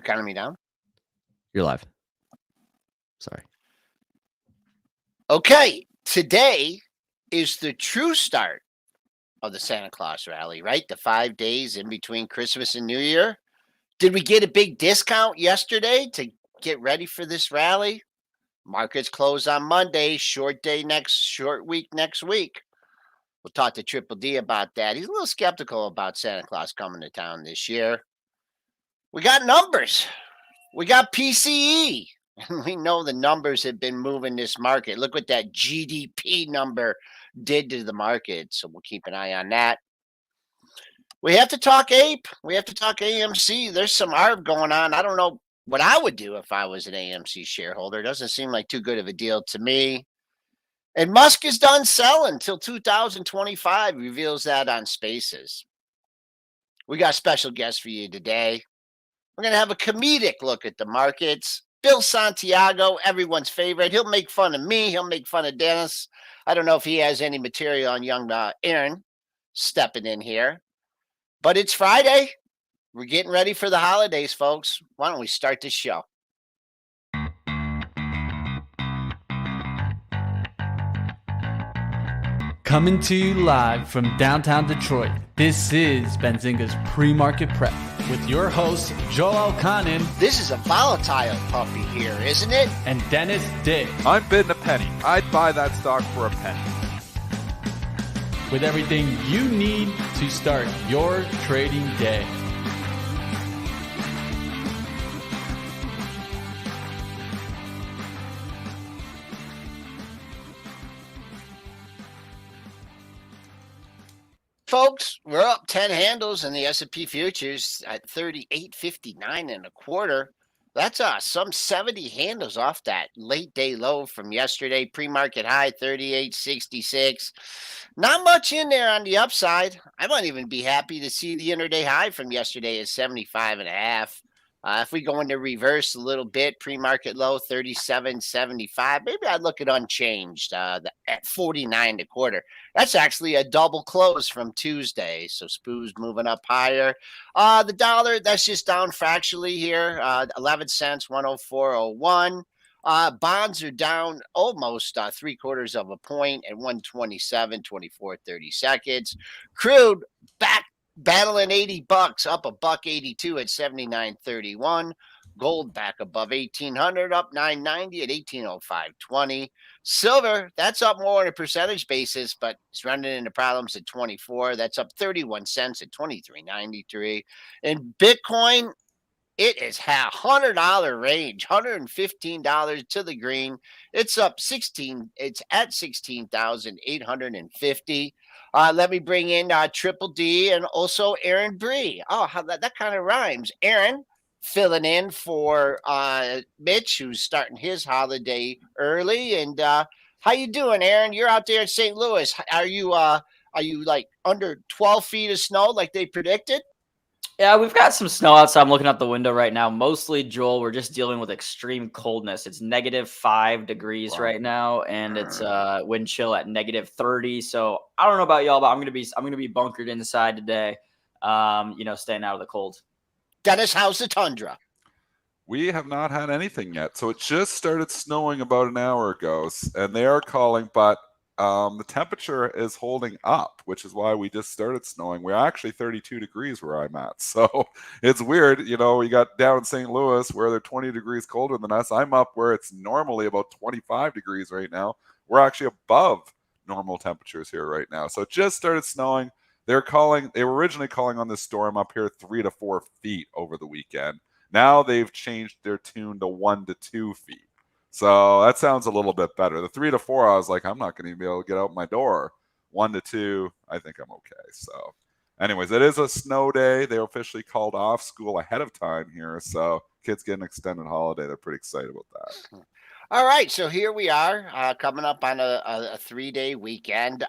counting me down? You're live. Sorry. Okay, today is the true start of the Santa Claus rally, right? The 5 days in between Christmas and New Year. Did we get a big discount yesterday to get ready for this rally? Markets close on Monday, short week next week. We'll talk to Triple D about that. He's a little skeptical about Santa Claus coming to town this year. We got numbers. We got PCE. And we know the numbers have been moving this market. Look what that GDP number did to the market. So we'll keep an eye on that. We have to talk APE. We have to talk AMC. There's some ARB going on. I don't know what I would do if I was an AMC shareholder. It doesn't seem like too good of a deal to me. And Musk is done selling until 2025, reveals that on Spaces. We got a special guest for you today. We're going to have a comedic look at the markets. Bill Santiago, everyone's favorite. He'll make fun of me. He'll make fun of Dennis. I don't know if he has any material on young Aaron stepping in here. But it's Friday. We're getting ready for the holidays, folks. Why don't we start this show? Coming to you live from downtown Detroit, this is Benzinga's Pre-Market Prep with your host, Joel Elconin. This is a volatile puppy here, isn't it? And Dennis Dick. I'm bidding a penny. I'd buy that stock for a penny. With everything you need to start your trading day. Folks, we're up 10 handles in the S&P futures at 38.59 That's some 70 handles off that late day low from yesterday. Pre-market high 38.66. Not much in there on the upside. I might even be happy to see the intraday high from yesterday at 75.5. If we go into reverse a little bit, pre-market low 37.75. Maybe I'd look at unchanged at 49.25. That's actually a double close from Tuesday. So SPOO's moving up higher. The dollar, that's just down fractionally here. 11 cents, 104.01. Bonds are down almost 3/4 of a point at 127.24 Crude back battling $80, up $1.82 at 79.31. Gold back above 1,800, up 990 at 1805.20. Silver, that's up more on a percentage basis, but it's running into problems at 24. That's up 31 cents at 23.93. And Bitcoin, it is $100 range, $115 to the green. It's up 16. It's at 16,850. Let me bring in Triple D and also Aaron Bree. Oh, how that kind of rhymes. Aaron filling in for Mitch, who's starting his holiday early. And how you doing, Aaron? You're out there in St. Louis. Are you like under 12 feet of snow like they predicted? Yeah, we've got some snow outside. I'm looking out the window right now. Mostly, Joel, we're just dealing with extreme coldness. It's -5 degrees right now, and it's wind chill at -30. So I don't know about y'all, but I'm gonna be bunkered inside today. Staying out of the cold. Dennis, how's the tundra? We have not had anything yet. So it just started snowing about an hour ago, and they are calling, but the temperature is holding up, which is why we just started snowing. We're actually 32 degrees where I'm at. So it's weird. We got down in St. Louis where they're 20 degrees colder than us. I'm up where it's normally about 25 degrees right now. We're actually above normal temperatures here right now. So it just started snowing. They were originally calling on this storm up here 3 to 4 feet over the weekend. Now they've changed their tune to 1 to 2 feet. So that sounds a little bit better. The 3 to 4, I was like, I'm not going to be able to get out my door. 1 to 2, I think I'm okay. So anyways, it is a snow day. They officially called off school ahead of time here. So kids get an extended holiday. They're pretty excited about that. All right, so here we are coming up on a 3-day weekend.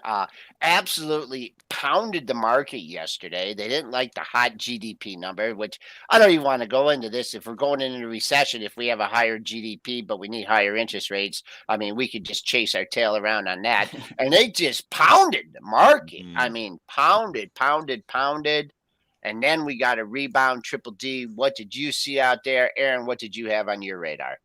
Absolutely pounded the market yesterday. They didn't like the hot GDP number, which I don't even want to go into this. If we're going into a recession, if we have a higher GDP, but we need higher interest rates, I mean, we could just chase our tail around on that. And they just pounded the market. I mean, pounded. And then we got a rebound triple D. What did you see out there? Aaron, what did you have on your radar?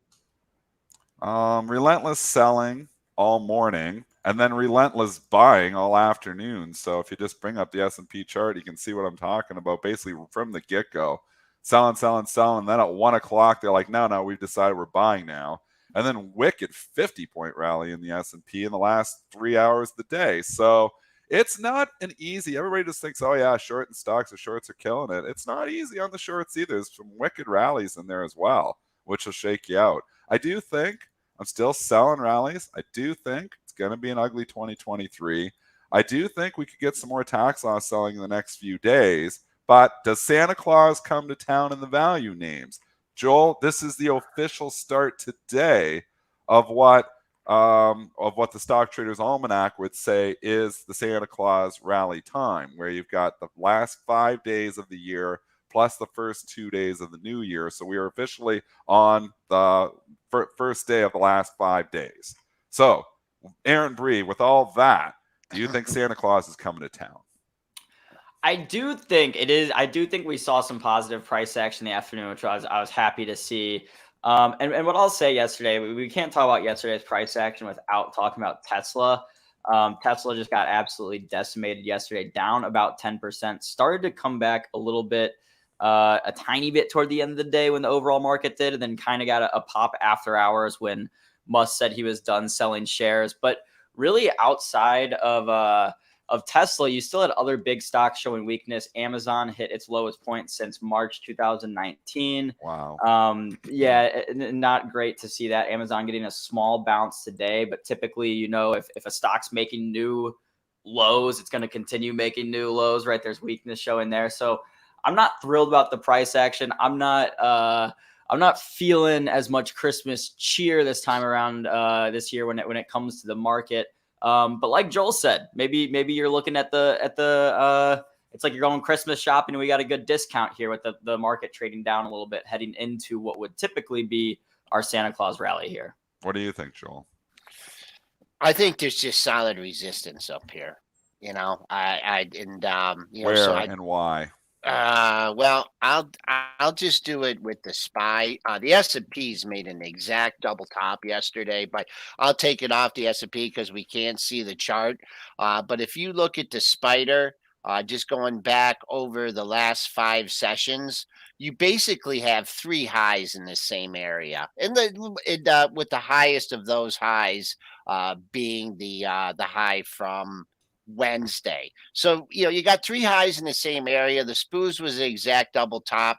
Relentless selling all morning and then relentless buying all afternoon. So if you just bring up the S&P chart, you can see what I'm talking about. Basically from the get-go, selling. And then at 1 o'clock, they're like, no, we've decided we're buying now. And then wicked 50-point rally in the S&P in the last 3 hours of the day. So it's not an easy. Everybody just thinks, oh yeah, short and stocks or shorts are killing it. It's not easy on the shorts either. There's some wicked rallies in there as well, which will shake you out. I do think I'm still selling rallies. I do think it's going to be an ugly 2023. I do think we could get some more tax loss selling in the next few days. But does Santa Claus come to town in the value names? Joel, this is the official start today of what the Stock Traders Almanac would say is the Santa Claus rally time, where you've got the last 5 days of the year plus the first 2 days of the new year. So we are officially on the first day of the last 5 days. So, Aaron Bree, with all that, do you think Santa Claus is coming to town? I do think it is. I do think we saw some positive price action in the afternoon, which I was happy to see. And what I'll say yesterday, we can't talk about yesterday's price action without talking about Tesla. Tesla just got absolutely decimated yesterday, down about 10%. Started to come back a little bit, a tiny bit toward the end of the day when the overall market did, and then kind of got a pop after hours when Musk said he was done selling shares. But really, outside of Tesla, you still had other big stocks showing weakness. Amazon hit its lowest point since March 2019. Wow. Yeah, not great to see that. Amazon getting a small bounce today, but typically, if a stock's making new lows, it's going to continue making new lows, right? There's weakness showing there. So I'm not thrilled about the price action. I'm not feeling as much Christmas cheer this time around this year when it comes to the market. But like Joel said, maybe you're looking at it's like you're going Christmas shopping and we got a good discount here with the market trading down a little bit heading into what would typically be our Santa Claus rally here. What do you think, Joel? I think there's just solid resistance up here. Where and why? Well, I'll just do it with the SPY. The S&P's made an exact double top yesterday, but I'll take it off the S&P because we can't see the chart. But if you look at the spider, just going back over the last 5 sessions, you basically have 3 highs in the same area, and with the highest of those highs being the high from Wednesday. So, you got 3 highs in the same area. The SPOOS was the exact double top.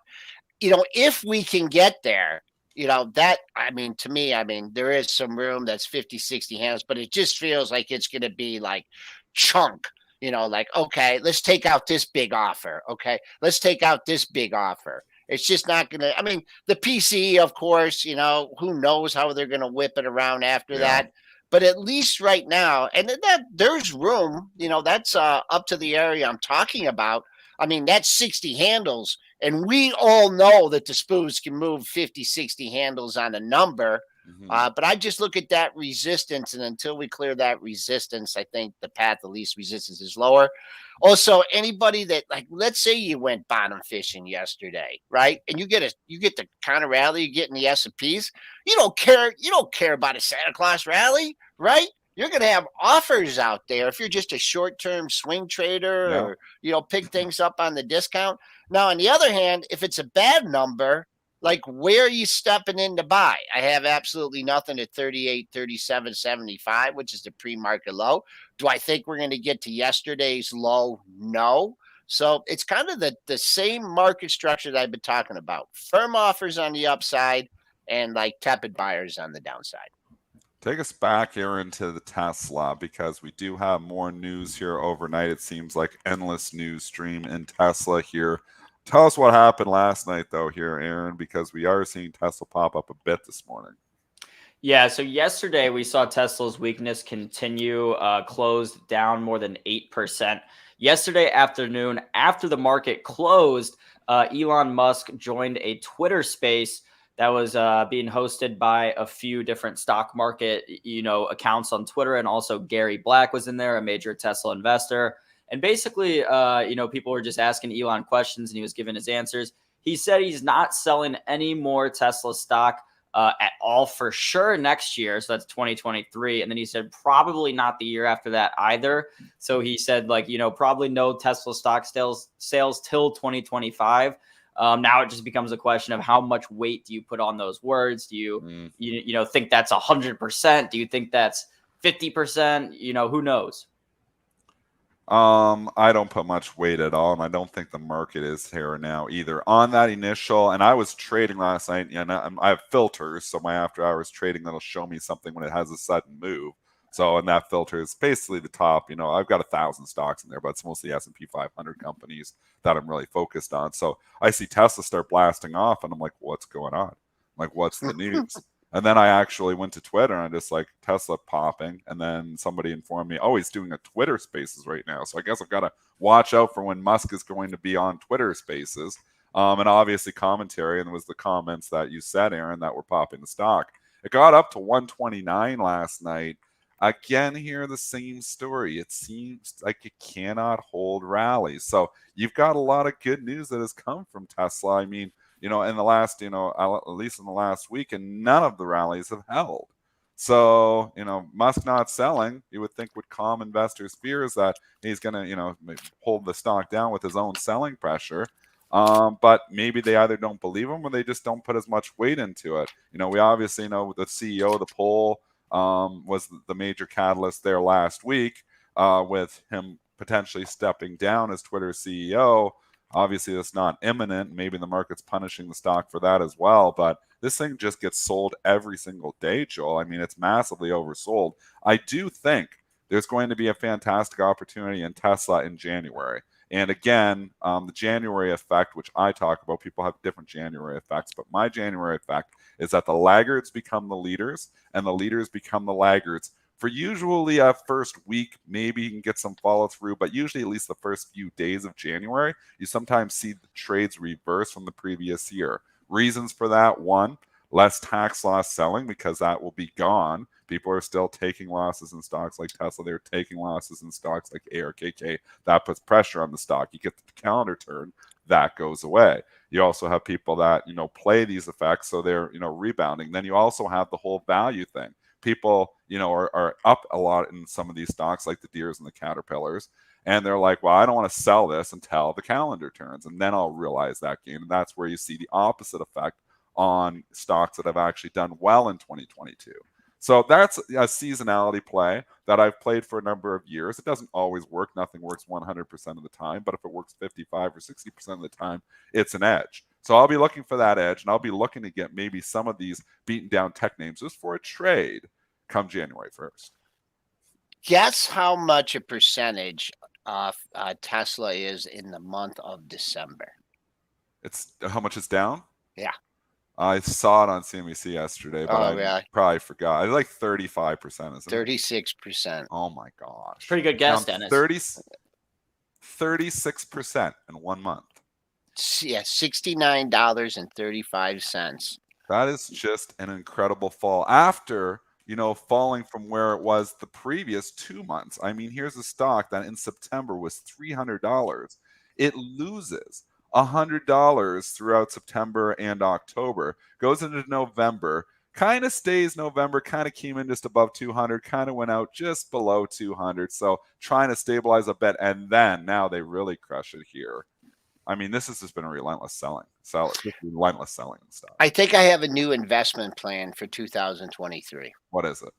If we can get there, to me, there is some room that's 50, 60 handles, but it just feels like it's going to be like chunk, like, okay, let's take out this big offer. Okay, let's take out this big offer. It's just not going to, the PCE, of course, who knows how they're going to whip it around after that. But at least right now, and that there's room, that's up to the area I'm talking about. That's 60 handles. And we all know that the SPOOs can move 50, 60 handles on a number. Mm-hmm. But I just look at that resistance. And until we clear that resistance, I think the path of least resistance is lower. Also, anybody that, like, let's say you went bottom fishing yesterday, right? And you get the kind of rally you get in the S&Ps. You don't care about a Santa Claus rally, right? You're going to have offers out there if you're just a short-term swing trader or, pick things up on the discount. Now, on the other hand, if it's a bad number, like, where are you stepping in to buy? I have absolutely nothing at 38, 37, 75, which is the pre-market low. Do I think we're going to get to yesterday's low? No. So it's kind of the same market structure that I've been talking about. Firm offers on the upside and like tepid buyers on the downside. Take us back here into the Tesla, because we do have more news here overnight. It seems like endless news stream in Tesla here. Tell us what happened last night, though, here, Aaron, because we are seeing Tesla pop up a bit this morning. Yeah, so yesterday we saw Tesla's weakness continue, closed down more than 8%. Yesterday afternoon, after the market closed, Elon Musk joined a Twitter space that was being hosted by a few different stock market, accounts on Twitter, and also Gary Black was in there, a major Tesla investor. And basically, people were just asking Elon questions and he was giving his answers. He said he's not selling any more Tesla stock at all for sure next year. So that's 2023. And then he said probably not the year after that either. So he said probably no Tesla stock sales till 2025. Now it just becomes a question of how much weight do you put on those words? Do you think that's 100%? Do you think that's 50%? Who knows? I don't put much weight at all, and I don't think the market is here now either. On that initial, and I was trading last night, and I have filters, so my after-hours trading that'll show me something when it has a sudden move. So, and that filter is basically the top. I've got 1,000 stocks in there, but it's mostly S&P 500 companies that I'm really focused on. So I see Tesla start blasting off, and I'm like, what's going on? I'm like, what's the news? And then I actually went to Twitter and I just like Tesla popping. And then somebody informed me, oh, he's doing a Twitter Spaces right now. So I guess I've got to watch out for when Musk is going to be on Twitter Spaces. And obviously commentary. And there was the comments that you said, Aaron, that were popping the stock. It got up to 129 last night. Again, here, the same story. It seems like it cannot hold rallies. So you've got a lot of good news that has come from Tesla. I mean, in the last, at least in the last week, and none of the rallies have held. So, Musk not selling, you would think would calm investors' fears that he's going to, hold the stock down with his own selling pressure. But maybe they either don't believe him or they just don't put as much weight into it. We obviously know the CEO of the poll was the major catalyst there last week with him potentially stepping down as Twitter CEO. Obviously, that's not imminent. Maybe the market's punishing the stock for that as well. But this thing just gets sold every single day, Joel. I mean, it's massively oversold. I do think there's going to be a fantastic opportunity in Tesla in January. And again, the January effect, which I talk about, people have different January effects. But my January effect is that the laggards become the leaders and the leaders become the laggards. For usually a first week, maybe you can get some follow through, but usually at least the first few days of January, you sometimes see the trades reverse from the previous year. Reasons for that: one, less tax loss selling because that will be gone. People are still taking losses in stocks like Tesla. They're taking losses in stocks like ARKK. That puts pressure on the stock. You get the calendar turn, that goes away. You also have people that, play these effects, so they're, rebounding. Then you also have the whole value thing. People, are up a lot in some of these stocks like the Deeres and the Caterpillars. And they're like, well, I don't want to sell this until the calendar turns. And then I'll realize that gain. And that's where you see the opposite effect on stocks that have actually done well in 2022. So that's a seasonality play that I've played for a number of years. It doesn't always work. Nothing works 100% of the time. But if it works 55 or 60% of the time, it's an edge. So I'll be looking for that edge, and I'll be looking to get maybe some of these beaten down tech names just for a trade come January 1st. Guess how much a percentage of Tesla is in the month of December? It's how much it's down? Yeah. I saw it on CNBC yesterday, but I probably forgot. It's like 35%, isn't it? 36%. Oh my gosh. Pretty good guess, Dennis. 36% in 1 month. Yeah, $69.35. That is just an incredible fall after, falling from where it was the previous 2 months. I mean, here's a stock that in September was $300. It loses $100 throughout September and October, goes into November, kind of stays November, kind of came in just above 200, kind of went out just below 200. So trying to stabilize a bit. And then now they really crush it here. I mean, this has just been a relentless selling stuff. I think I have a new investment plan for 2023. What is it?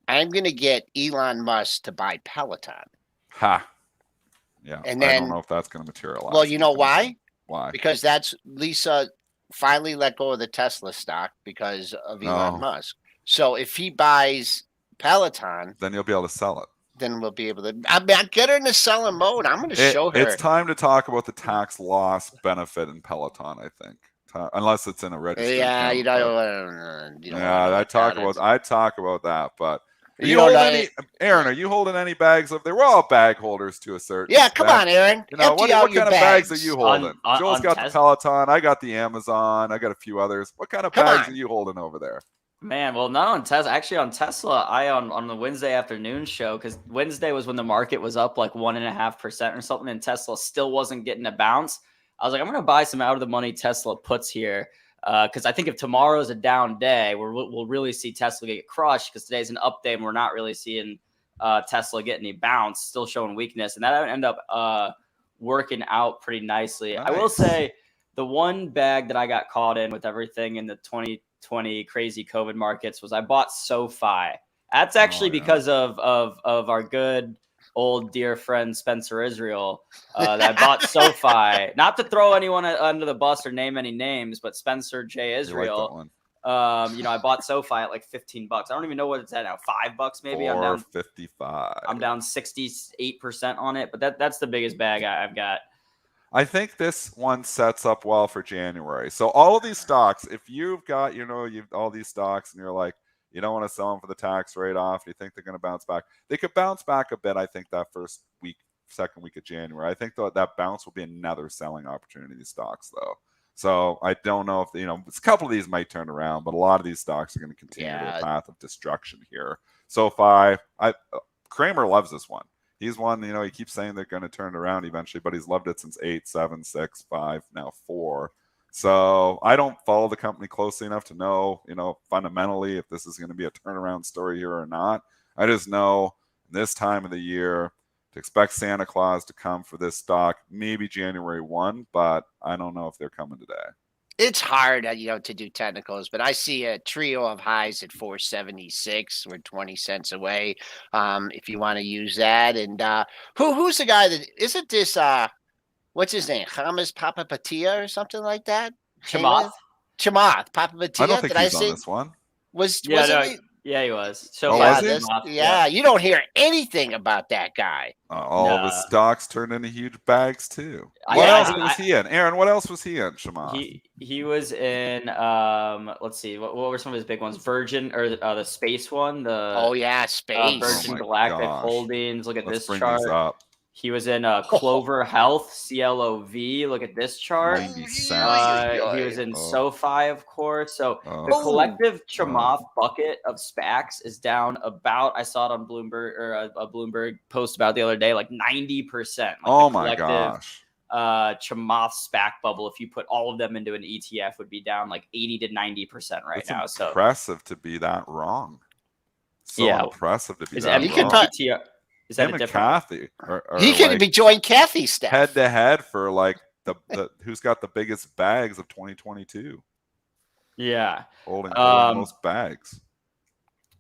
I'm going to get Elon Musk to buy Peloton. Ha. Yeah. And then, I don't know if that's going to materialize. Well, you know why? Why? Because that's Lisa finally let go of the Tesla stock because of Elon Musk. So if he buys Peloton, then you'll be able to sell it. Then we'll be able to. I get her in the selling mode. I'm going to show her. It's time to talk about the tax loss benefit in Peloton, I think. Unless it's in a registered account, I talk about that, but Aaron, are you holding any bags up there? We're all bag holders to a certain extent. Come on, Aaron. What kind of bags are you holding? Joel's got the Peloton. I got the Amazon. I got a few others. What kind of bags are you holding over there? Man, well, not on Tesla. Actually, on Tesla, on the Wednesday afternoon show, because Wednesday was when the market was up like 1.5% or something, and Tesla still wasn't getting a bounce. I was like, I'm going to buy some out of the money Tesla puts here, because I think if tomorrow's a down day, we'll really see Tesla get crushed. Because today's an up day, and we're not really seeing Tesla get any bounce, still showing weakness, and that ended up working out pretty nicely. Nice. I will say the one bag that I got caught in with everything in the 2020 crazy COVID markets was I bought SoFi. That's actually because of our good old dear friend Spencer Israel that I bought SoFi. Not to throw anyone under the bus or name any names, but Spencer J. Israel. You like You know, I bought SoFi at like $15. I don't even know what it's at now. $5 maybe. that one? I'm down $4.55. I'm down 68% on it, but that's the biggest bag I've got. I think this one sets up well for January. So all of these stocks, if you've got, you've all these stocks and you're like, you don't want to sell them for the tax write-off, you think they're going to bounce back. They could bounce back a bit, I think, that first week, second week of January. I think that bounce will be another selling opportunity, these stocks, though. So I don't know if, a couple of these might turn around, but a lot of these stocks are going to continue their path of destruction here. SoFi, Kramer loves this one. He's one, he keeps saying they're going to turn it around eventually, but he's loved it since 8, 7, 6, 5, now 4. So I don't follow the company closely enough to know, fundamentally if this is going to be a turnaround story here or not. I just know this time of the year to expect Santa Claus to come for this stock, maybe January 1, but I don't know if they're coming today. It's hard, to do technicals, but I see a trio of highs at 476. We're 20 cents away. If you want to use that, and who's the guy that isn't this? What's his name? Hamas Papapatia or something like that. Chamath Papapatia. I don't think Did he's I on say this one. Yeah, he was. So was he? Yeah, you don't hear anything about that guy. All of his stocks turned into huge bags too. I What else think was he in? Aaron, what else was he in, Shamath? He was in let's see, what were some of his big ones? Virgin, or the space one, Space. Virgin Galactic Holdings. Look at Let's this bring chart. these up. He was in Clover Health, CLOV. Look at this chart. 90 cents. He was in SoFi, of course. So the collective Chamath bucket of SPACs is down about, I saw it on Bloomberg, or a Bloomberg post about it the other day, like 90%. Like my gosh. Chamath SPAC bubble, if you put all of them into an ETF, would be down like 80 to 90% right now. So impressive to be that wrong. Impressive to be that wrong. Is that him a and different? Kathy he could be join Kathy's stuff head to head for like the who's got the biggest bags of 2022. Yeah, holding most bags.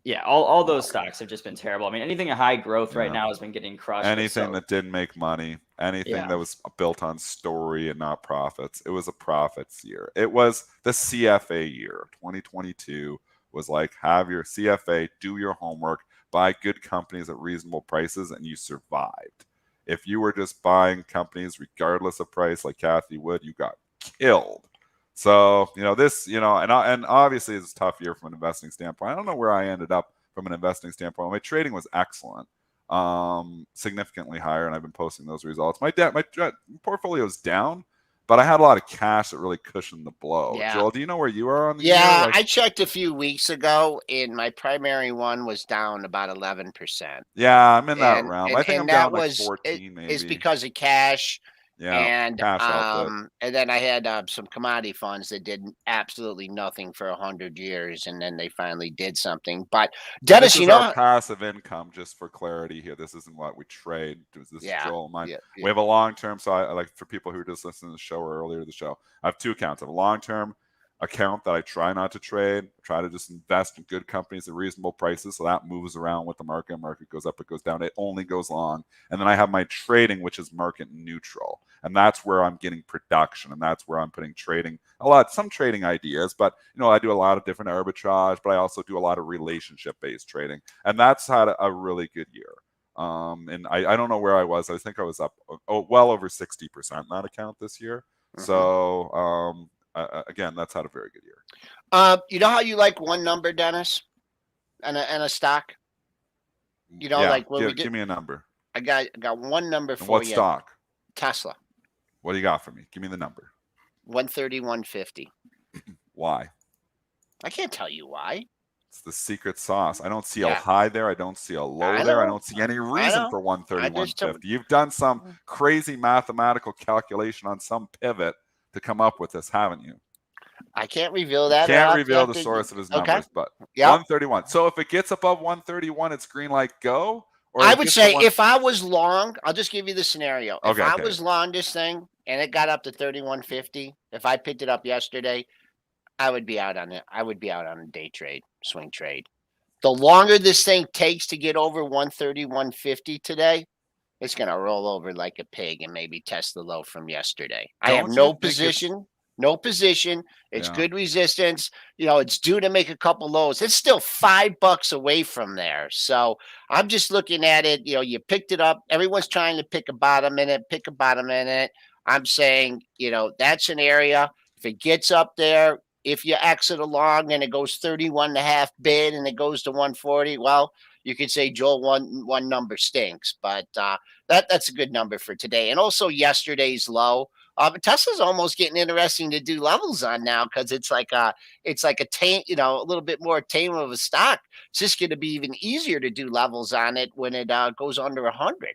Yeah, all those stocks have just been terrible. I mean, anything in high growth right now has been getting crushed. Anything that didn't make money, anything that was built on story and not profits. It was a profits year. It was the CFA year. 2022 was like, have your CFA, do your homework, buy good companies at reasonable prices, and you survived. If you were just buying companies regardless of price, like Kathy would, you got killed. So, this, and obviously it's a tough year from an investing standpoint. I don't know where I ended up from an investing standpoint. My trading was excellent, significantly higher, and I've been posting those results. My portfolio is down, but I had a lot of cash that really cushioned the blow. Yeah. Joel, do you know where you are on the year? I checked a few weeks ago, and my primary one was down about 11%. Yeah, I'm in that realm. I think I'm down like 14 maybe. It's because of cash. Yeah, and cash and then I had some commodity funds that did absolutely nothing for 100 years, and then they finally did something. But Dennis, this is our passive income, just for clarity here. This isn't what we trade. This is Joel and mine. Yeah. We have a long term. So I like, for people who are just listening to the show or earlier to the show, I have two accounts. I have a long term account that I try not to trade. I try to just invest in good companies at reasonable prices, so that moves around with the market. Market goes up, it goes down. It only goes long. And then I have my trading, which is market neutral, and that's where I'm getting production, and that's where I'm putting trading some trading ideas. But I do a lot of different arbitrage, but I also do a lot of relationship based trading, and that's had a really good year. And I don't know where I was. I think I was up well over 60% in that account this year. Mm-hmm. So again, that's had a very good year. You know how you like one number, Dennis, and a stock? Give me a number. I got one number for you. What stock? Tesla. What do you got for me? Give me the number. 130, 150. Why? I can't tell you why. It's the secret sauce. I don't see a Yeah. high there. I don't see a low I there. I know. don't see any I reason know. for 130, just don't- 150. You've done some crazy mathematical calculation on some pivot to come up with this, haven't you? I can't reveal that. Can't reveal the source of his numbers, but Yep. 131. So if it gets above 131, it's green light go? Or I it would gets say to if I was long, I'll just give you the scenario. If Okay, I okay. was long this thing and it got up to 31.50, if I picked it up yesterday, I would be out on it. I would be out on a day trade, swing trade. The longer this thing takes to get over 130, 150 today, it's going to roll over like a pig and maybe test the low from yesterday. I have Don't you no think it's- position. No position. It's Yeah. good resistance. It's due to make a couple lows. It's still $5 away from there. So I'm just looking at it. You picked it up. Everyone's trying to pick a bottom in it. I'm saying, that's an area. If it gets up there, if you exit along and it goes 31.5 bid and it goes to 140, well, you could say, Joel, one number stinks, but that's a good number for today. And also yesterday's low. But Tesla's almost getting interesting to do levels on now because it's like a tame, a little bit more tame of a stock. It's just going to be even easier to do levels on it when it goes under 100.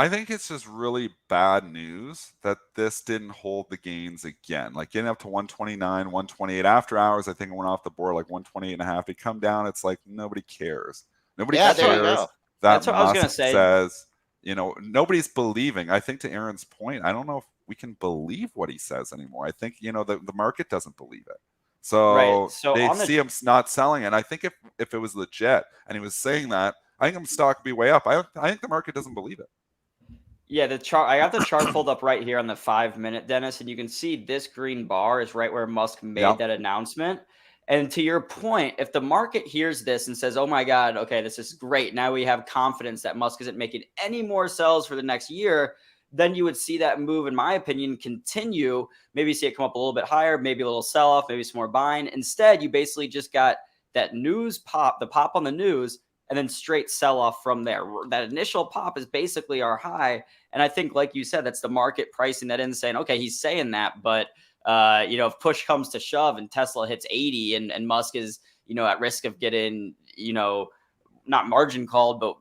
I think it's just really bad news that this didn't hold the gains again. Like getting up to 129, 128 after hours, I think it went off the board like 128 and a half. It come down, it's like nobody cares. Nobody Yeah, there you cares go. that That's what I was gonna Musk say. says, nobody's believing. I think to Aaron's point, I don't know if we can believe what he says anymore. I think, the market doesn't believe it. So, Right. So they on the- see him not selling it. I think if it was legit and he was saying that, I think the stock would be way up. I think the market doesn't believe it. Yeah, the chart. I got the chart pulled up right here on the 5-minute, Dennis, and you can see this green bar is right where Musk made Yep. that announcement. And to your point, if the market hears this and says, "Oh my God, okay, this is great. Now we have confidence that Musk isn't making any more sells for the next year," then you would see that move, in my opinion, continue. Maybe see it come up a little bit higher, maybe a little sell off, maybe some more buying. Instead, you basically just got that news pop, the pop on the news, and then straight sell off from there. That initial pop is basically our high. And I think, like you said, that's the market pricing that in, saying, okay, he's saying that, but if push comes to shove and Tesla hits 80 and Musk is, at risk of getting, not margin called, but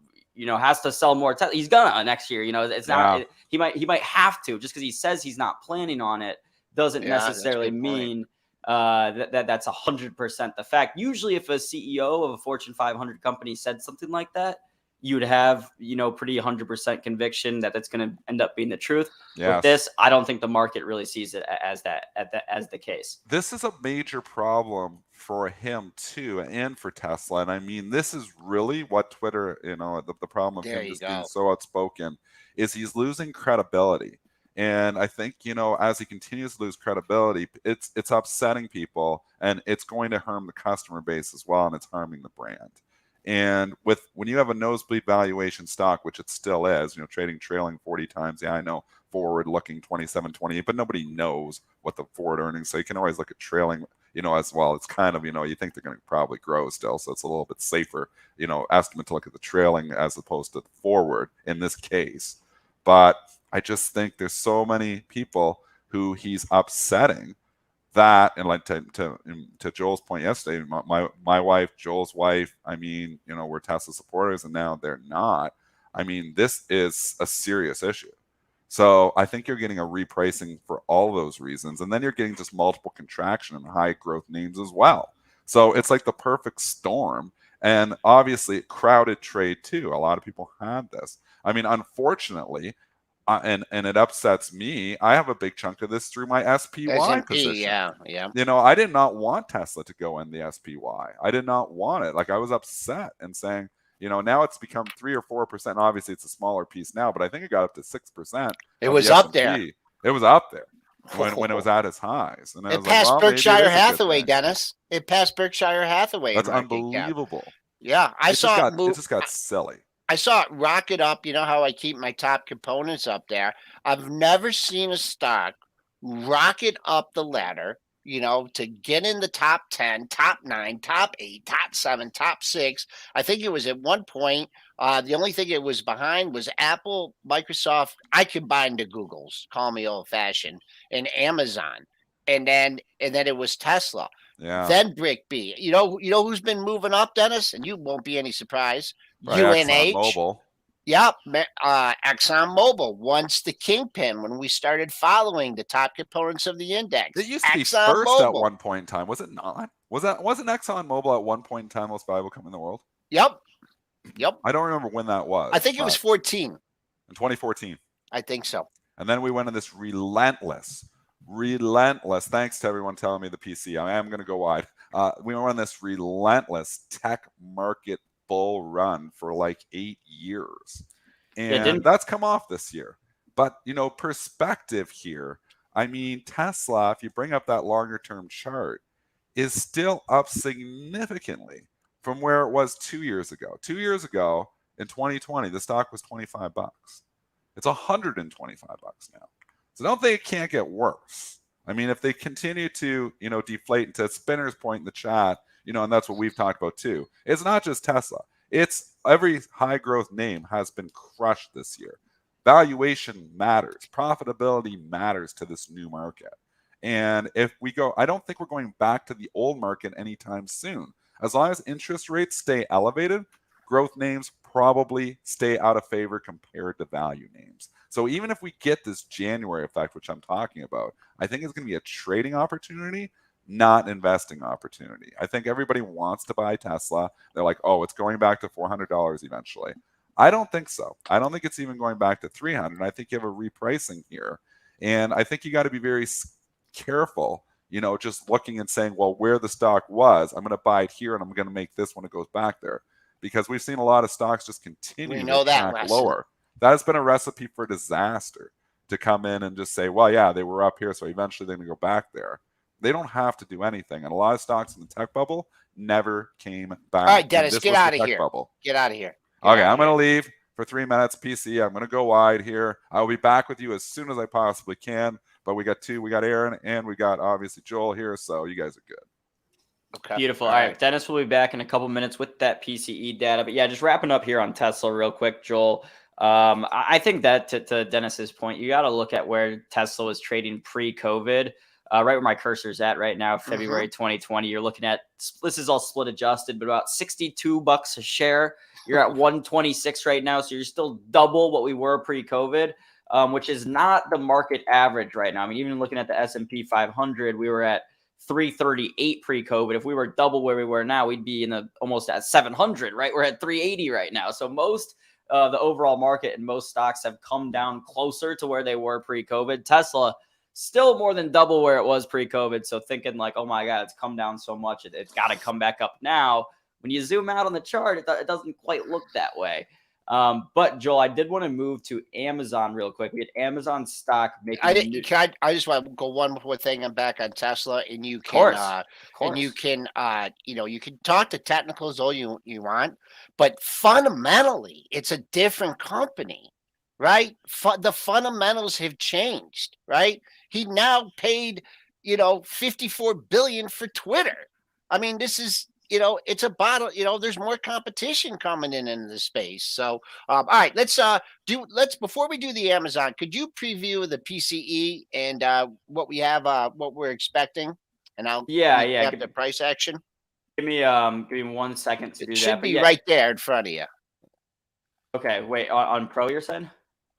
has to sell more Tesla. He's gonna next year. It's not. He might have to, just because he says he's not planning on it doesn't necessarily mean that's 100% the fact. Usually, if a CEO of a Fortune 500 company said something like that, you would have, pretty 100% conviction that that's going to end up being the truth. Yes. With this, I don't think the market really sees it as the case. This is a major problem for him too, and for Tesla. And I mean, this is really what Twitter, the problem of There him you just go. being so outspoken is he's losing credibility. And I think, as he continues to lose credibility, it's upsetting people, and it's going to harm the customer base as well, and it's harming the brand. And when you have a nosebleed valuation stock, which it still is, trading trailing 40 times, I know forward looking 27, 28, but nobody knows what the forward earnings. So you can always look at trailing, as well. It's kind of, you think they're going to probably grow still. So it's a little bit safer, estimate to look at the trailing as opposed to the forward in this case. But I just think there's so many people who he's upsetting that, and like to Joel's point yesterday, my wife, Joel's wife, I mean, we're Tesla supporters, and now they're not. I mean, this is a serious issue. So I think you're getting a repricing for all those reasons, and then you're getting just multiple contraction and high growth names as well. So it's like the perfect storm, and obviously crowded trade too. A lot of people had this. I mean, unfortunately, and it upsets me. I have a big chunk of this through my SPY position. Yeah. I did not want Tesla to go in the SPY. I did not want it. Like, I was upset and saying, now it's become 3 or 4%. Obviously, it's a smaller piece now, but I think it got up to 6%. It was up there. It was up there when it was at its highs. And it passed Berkshire Hathaway, Dennis. It passed Berkshire Hathaway. That's unbelievable. Yeah, it just got silly. I saw it rocket up. You know how I keep my top components up there? I've never seen a stock rocket up the ladder, to get in the top 10, top 9, top 8, top 7, top 6. I think it was at one point. The only thing it was behind was Apple, Microsoft. I combined the Googles, call me old fashioned, and Amazon. and then it was Tesla. Yeah. Then Brick B. You know who's been moving up, Dennis, and you won't be any surprise. Right, UNH. ExxonMobil. Yep, ExxonMobil, once the kingpin when we started following the top components of the index. It used to be first at ExxonMobil. one point in time, was it not? Wasn't ExxonMobil at one point in time most valuable company in the world? Yep. I don't remember when that was. I think it was 14. In 2014. I think so. And then we went on this relentless, thanks to everyone telling me the PC, I am going to go wide. We went on this relentless tech market bull run for like 8 years. And that's come off this year. But, perspective here, I mean, Tesla, if you bring up that longer term chart, is still up significantly from where it was 2 years ago. 2 years ago, in 2020, the stock was $25. It's $125 now. So don't think it can't get worse. I mean, if they continue to, deflate, into Spinner's point in the chat, and that's what we've talked about too. It's not just Tesla. It's every high growth name has been crushed this year. Valuation matters. Profitability matters to this new market. And if we go, I don't think we're going back to the old market anytime soon. As long as interest rates stay elevated, growth names probably stay out of favor compared to value names. So even if we get this January effect, which I'm talking about, I think it's going to be a trading opportunity, not investing opportunity. I think everybody wants to buy Tesla. They're like, oh, it's going back to $400 eventually. I don't think so. I don't think it's even going back to 300. I think you have a repricing here. And I think you got to be very careful, just looking and saying, well, where the stock was, I'm going to buy it here and I'm going to make this when it goes back there. Because we've seen a lot of stocks just continue to track lower. That has been a recipe for disaster, to come in and just say, well, yeah, they were up here, so eventually they're going to go back there. They don't have to do anything. And a lot of stocks in the tech bubble never came back. All right, Dennis, get out of here. Get out of here. Okay, I'm going to leave for 3 minutes. PC, I'm going to go wide here. I'll be back with you as soon as I possibly can. But we got Aaron, and we got obviously Joel here, so you guys are good. Okay. Beautiful. All right. Dennis will be back in a couple minutes with that PCE data. But yeah, just wrapping up here on Tesla real quick, Joel. I think that to Dennis's point, you got to look at where Tesla was trading pre-COVID, right where my cursor is at right now, February 2020. You're looking at, this is all split adjusted, but about $62 a share. You're at 126 right now. So you're still double what we were pre-COVID, which is not the market average right now. I mean, even looking at the S&P 500, we were at 338 pre-COVID. If we were double where we were now, we'd be in almost at 700, right? We're at 380 right now. So most the overall market and most stocks have come down closer to where they were pre-COVID. Tesla still more than double where it was pre-COVID. So thinking like, oh my God, it's come down so much, it's got to come back up now. When you zoom out on the chart, it doesn't quite look that way. But Joel, I did want to move to Amazon real quick. We had Amazon stock making. I just want to go one more thing. I'm back on Tesla, and you can, and you can, you can talk to technicals all you want, but fundamentally, it's a different company, right? The fundamentals have changed, right? He now paid, $54 billion for Twitter. I mean, this is. It's a bottle, there's more competition coming in the space. So, all right, let's before we do the Amazon, could you preview the PCE and what we have, what we're expecting? And I'll have the price action. Give me 1 second to do that. It should be right there in front of you. Okay, wait, on Pro you're saying?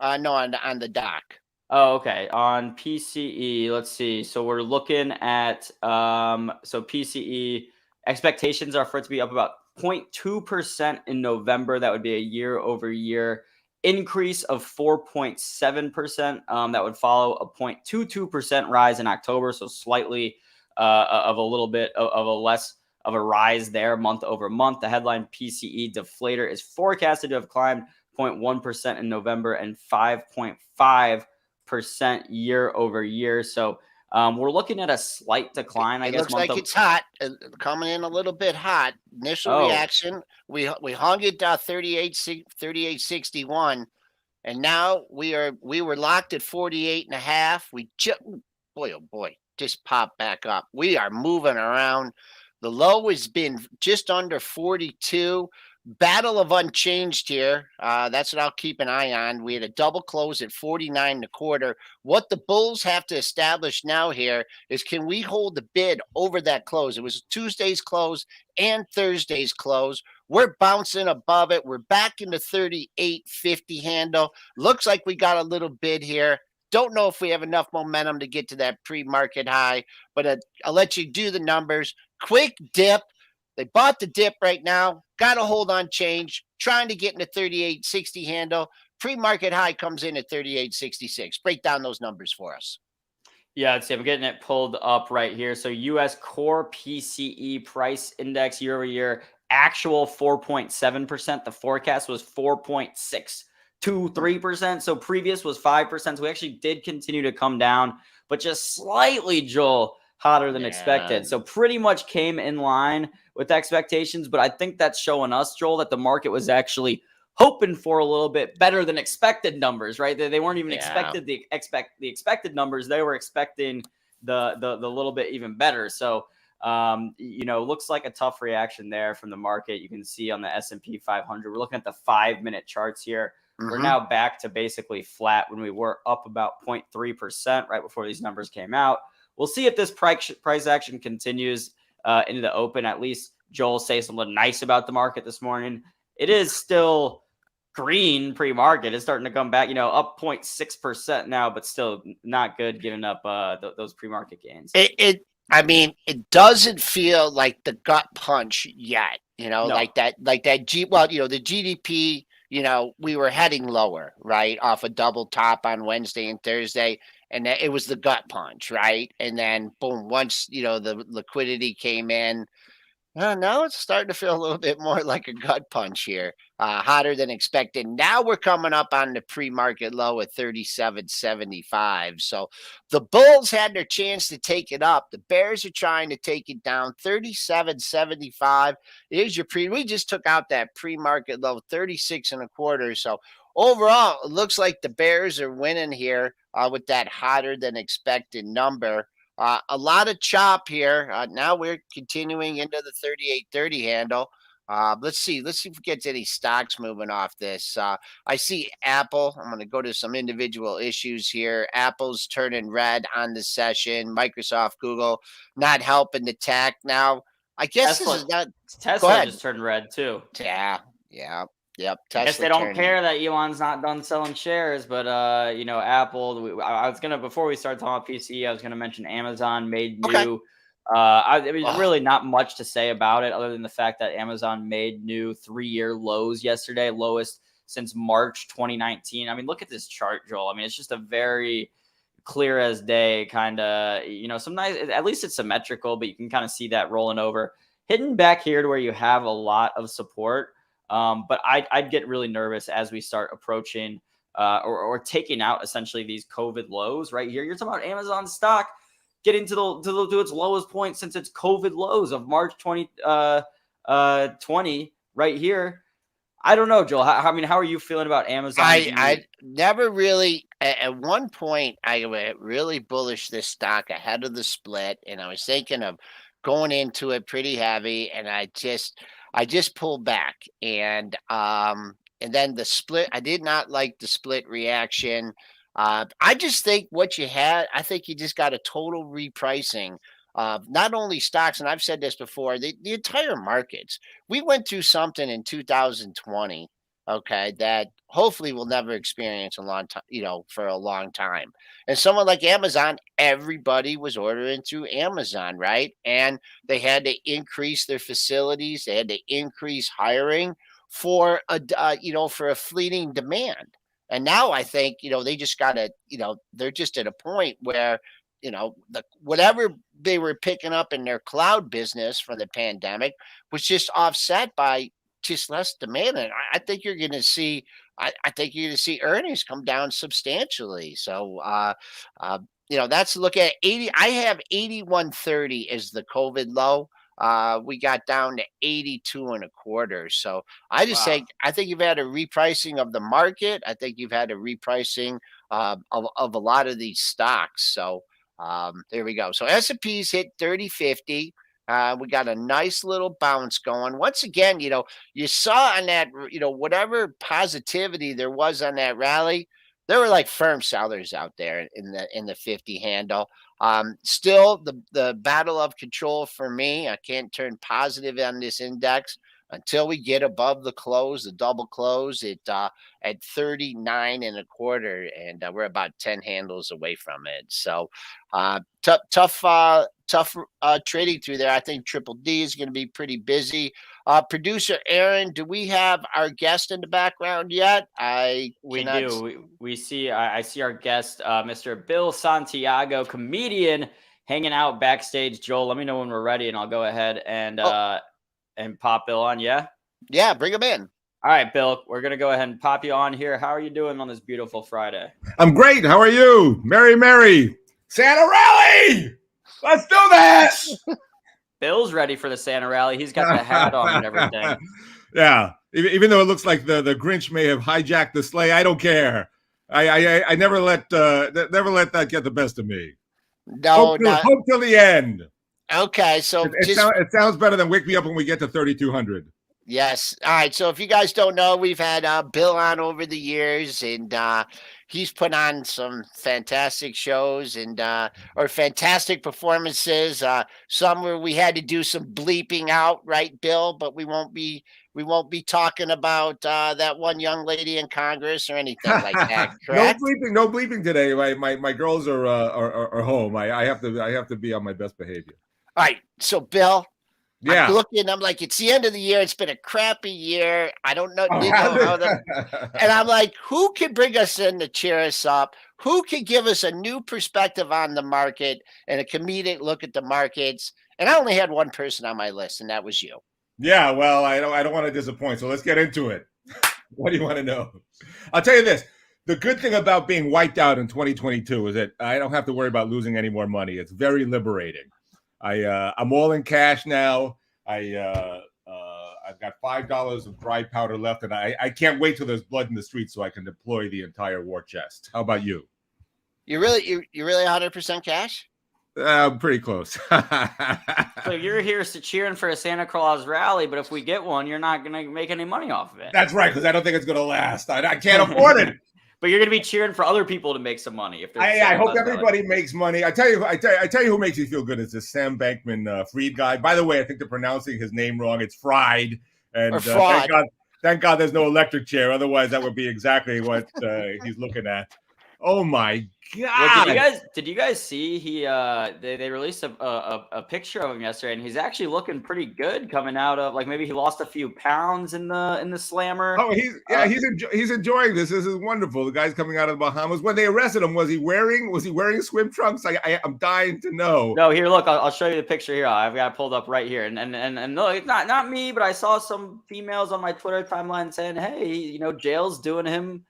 No, on the dock. Oh, okay. On PCE, let's see. So we're looking at so PCE. Expectations are for it to be up about 0.2% in November. That would be a year-over-year increase of 4.7%. That would follow a 0.22% rise in October. So slightly of a little bit of a less of a rise there month over month. The headline PCE deflator is forecasted to have climbed 0.1% in November and 5.5% year over year. So we're looking at a slight decline, I guess. Looks like it's hot, coming in a little bit hot. Initial reaction, we hung it down 38.61, and now we were locked at 48.5. We just popped back up. We are moving around. The low has been just under 42. battle of unchanged here. That's what I'll keep an eye on. We had a double close at 49 and a quarter. What the Bulls have to establish now here is, can we hold the bid over that close? It was Tuesday's close and Thursday's close. We're bouncing above it. We're back in the 38.50 handle. Looks like we got a little bid here. Don't know if we have enough momentum to get to that pre-market high, but I'll let you do the numbers. Quick dip. They bought the dip right now. Got to hold on change. Trying to get in the 38.60 handle. Pre-market high comes in at 38.66. Break down those numbers for us. Yeah, I'd say I'm getting it pulled up right here. So U.S. core PCE price index year over year, actual 4.7%. The forecast was 4.623%. So previous was 5%. So we actually did continue to come down, but just slightly, Joel, hotter than expected. So pretty much came in line with expectations. But I think that's showing us, Joel, that the market was actually hoping for a little bit better than expected numbers, right? They weren't even expected the expected numbers. They were expecting the little bit even better. So looks like a tough reaction there from the market. You can see on the S&P 500. We're looking at the 5-minute charts here. We're now back to basically flat when we were up about 0.3% right before these numbers came out. We'll see if this price action continues into the open. At least Joel say something nice about the market this morning. It is still green pre-market. It's starting to come back, up 0.6% now, but still not good giving up those pre-market gains. It doesn't feel like the gut punch yet, no. like that the GDP, we were heading lower, right, off a double top on Wednesday and Thursday, and it was the gut punch, right? And then boom, once the liquidity came in, now it's starting to feel a little bit more like a gut punch here. Hotter than expected. Now we're coming up on the pre-market low at 37.75. So the Bulls had their chance to take it up. The Bears are trying to take it down. 37.75. Here's your we just took out that pre-market low, 36 and a quarter. So overall, it looks like the Bears are winning here with that hotter than expected number. A lot of chop here. Now we're continuing into the 38.30 handle. Let's see if we get any stocks moving off this. I see Apple. I'm going to go to some individual issues here. Apple's turning red on the session. Microsoft, Google not helping the tech. Now, I guess Tesla, this is not. Tesla just turned red too. Yeah. Yep. I guess they don't care that Elon's not done selling shares, but Apple. I was gonna, before we start talking about PCE, I was gonna mention Amazon made new. Really not much to say about it other than the fact that Amazon made new 3-year lows yesterday, lowest since March 2019. Look at this chart, Joel. It's just a very clear as day kind of, some nice. At least it's symmetrical, but you can kind of see that rolling over, hidden back here to where you have a lot of support. But I'd get really nervous as we start approaching or taking out essentially these COVID lows right here. You're talking about Amazon stock getting to its lowest point since its COVID lows of March 2020 right here. I don't know, Joel. How are you feeling about Amazon? I never really. At one point, I was really bullish this stock ahead of the split, and I was thinking of going into it pretty heavy, and I just pulled back, and then the split. I did not like the split reaction. I just think what you had. I think you just got a total repricing of not only stocks, and I've said this before, the entire markets. We went through something in 2020, okay, that hopefully we'll never experience a long time, for a long time. And someone like Amazon, everybody was ordering through Amazon, right? And they had to increase their facilities, they had to increase hiring for a fleeting demand. And now I think, they just got to, they're just at a point where whatever they were picking up in their cloud business from the pandemic was just offset by just less demand. And I think you're going to see, earnings come down substantially. So, that's look at 80. I have 81.30 as the COVID low. We got down to 82 and a quarter. So I just think you've had a repricing of the market. I think you've had a repricing of a lot of these stocks. So, there we go. So S&P's hit 30.50. We got a nice little bounce going. Once again, you saw on that, whatever positivity there was on that rally, there were like firm sellers out there in the 50 handle. Still the battle of control for me. I can't turn positive on this index until we get above the close, the double close at 39 and a quarter, and we're about 10 handles away from it. So tough trading through there. I think Triple D is going to be pretty busy. Producer Aaron, do we have our guest in the background yet? We do. We see. I see our guest, Mr. Bill Santiago, comedian, hanging out backstage. Joel, let me know when we're ready, and I'll go ahead and pop Bill on. Yeah, bring him in. All right, Bill, we're going to go ahead and pop you on here. How are you doing on this beautiful Friday? I'm great. How are you? Merry Santa Rally! Let's do this! Bill's ready for the Santa Rally. He's got the hat on and everything. Yeah. Even though it looks like the Grinch may have hijacked the sleigh, I don't care. I never let that get the best of me. No, hope till the end. Okay, so it sounds better than wake me up when we get to 3,200. Yes. All right. So if you guys don't know, we've had Bill on over the years, and he's put on some fantastic shows and or fantastic performances. Some where we had to do some bleeping out, right, Bill? But we won't be talking about that one young lady in Congress or anything like that. Correct? No bleeping today. My girls are home. I have to be on my best behavior. All right. So Bill. Yeah. I'm looking, I'm like, it's the end of the year. It's been a crappy year. I don't know. And I'm like, who can bring us in to cheer us up? Who can give us a new perspective on the market and a comedic look at the markets? And I only had one person on my list, and that was you. Yeah, well, I don't want to disappoint. So let's get into it. What do you want to know? I'll tell you this. The good thing about being wiped out in 2022 is that I don't have to worry about losing any more money. It's very liberating. I'm all in cash now. I've got $5 of dry powder left, and I can't wait till there's blood in the streets so I can deploy the entire war chest. How about you? You're really 100% cash? Pretty close. So you're here cheering for a Santa Claus rally, but if we get one, you're not going to make any money off of it. That's right, because I don't think it's going to last. I can't afford it. But you're going to be cheering for other people to make some money. If I hope everybody makes money. I tell you who makes me feel good is this Sam Bankman-Fried guy. By the way, I think they're pronouncing his name wrong. It's Fried. And thank God there's no electric chair. Otherwise, that would be exactly what he's looking at. Oh my God! Well, did you guys see they released a picture of him yesterday, and he's actually looking pretty good coming out of, like, maybe he lost a few pounds in the slammer. Oh, he's enjoying this. This is wonderful. The guy's coming out of the Bahamas. When they arrested him, was he wearing I'm trunks? I'm dying to know. No, here, look, I'll show you the picture here. I've got it pulled up right here, and no, it's not me, but I saw some females on my Twitter timeline saying, hey, jail's doing him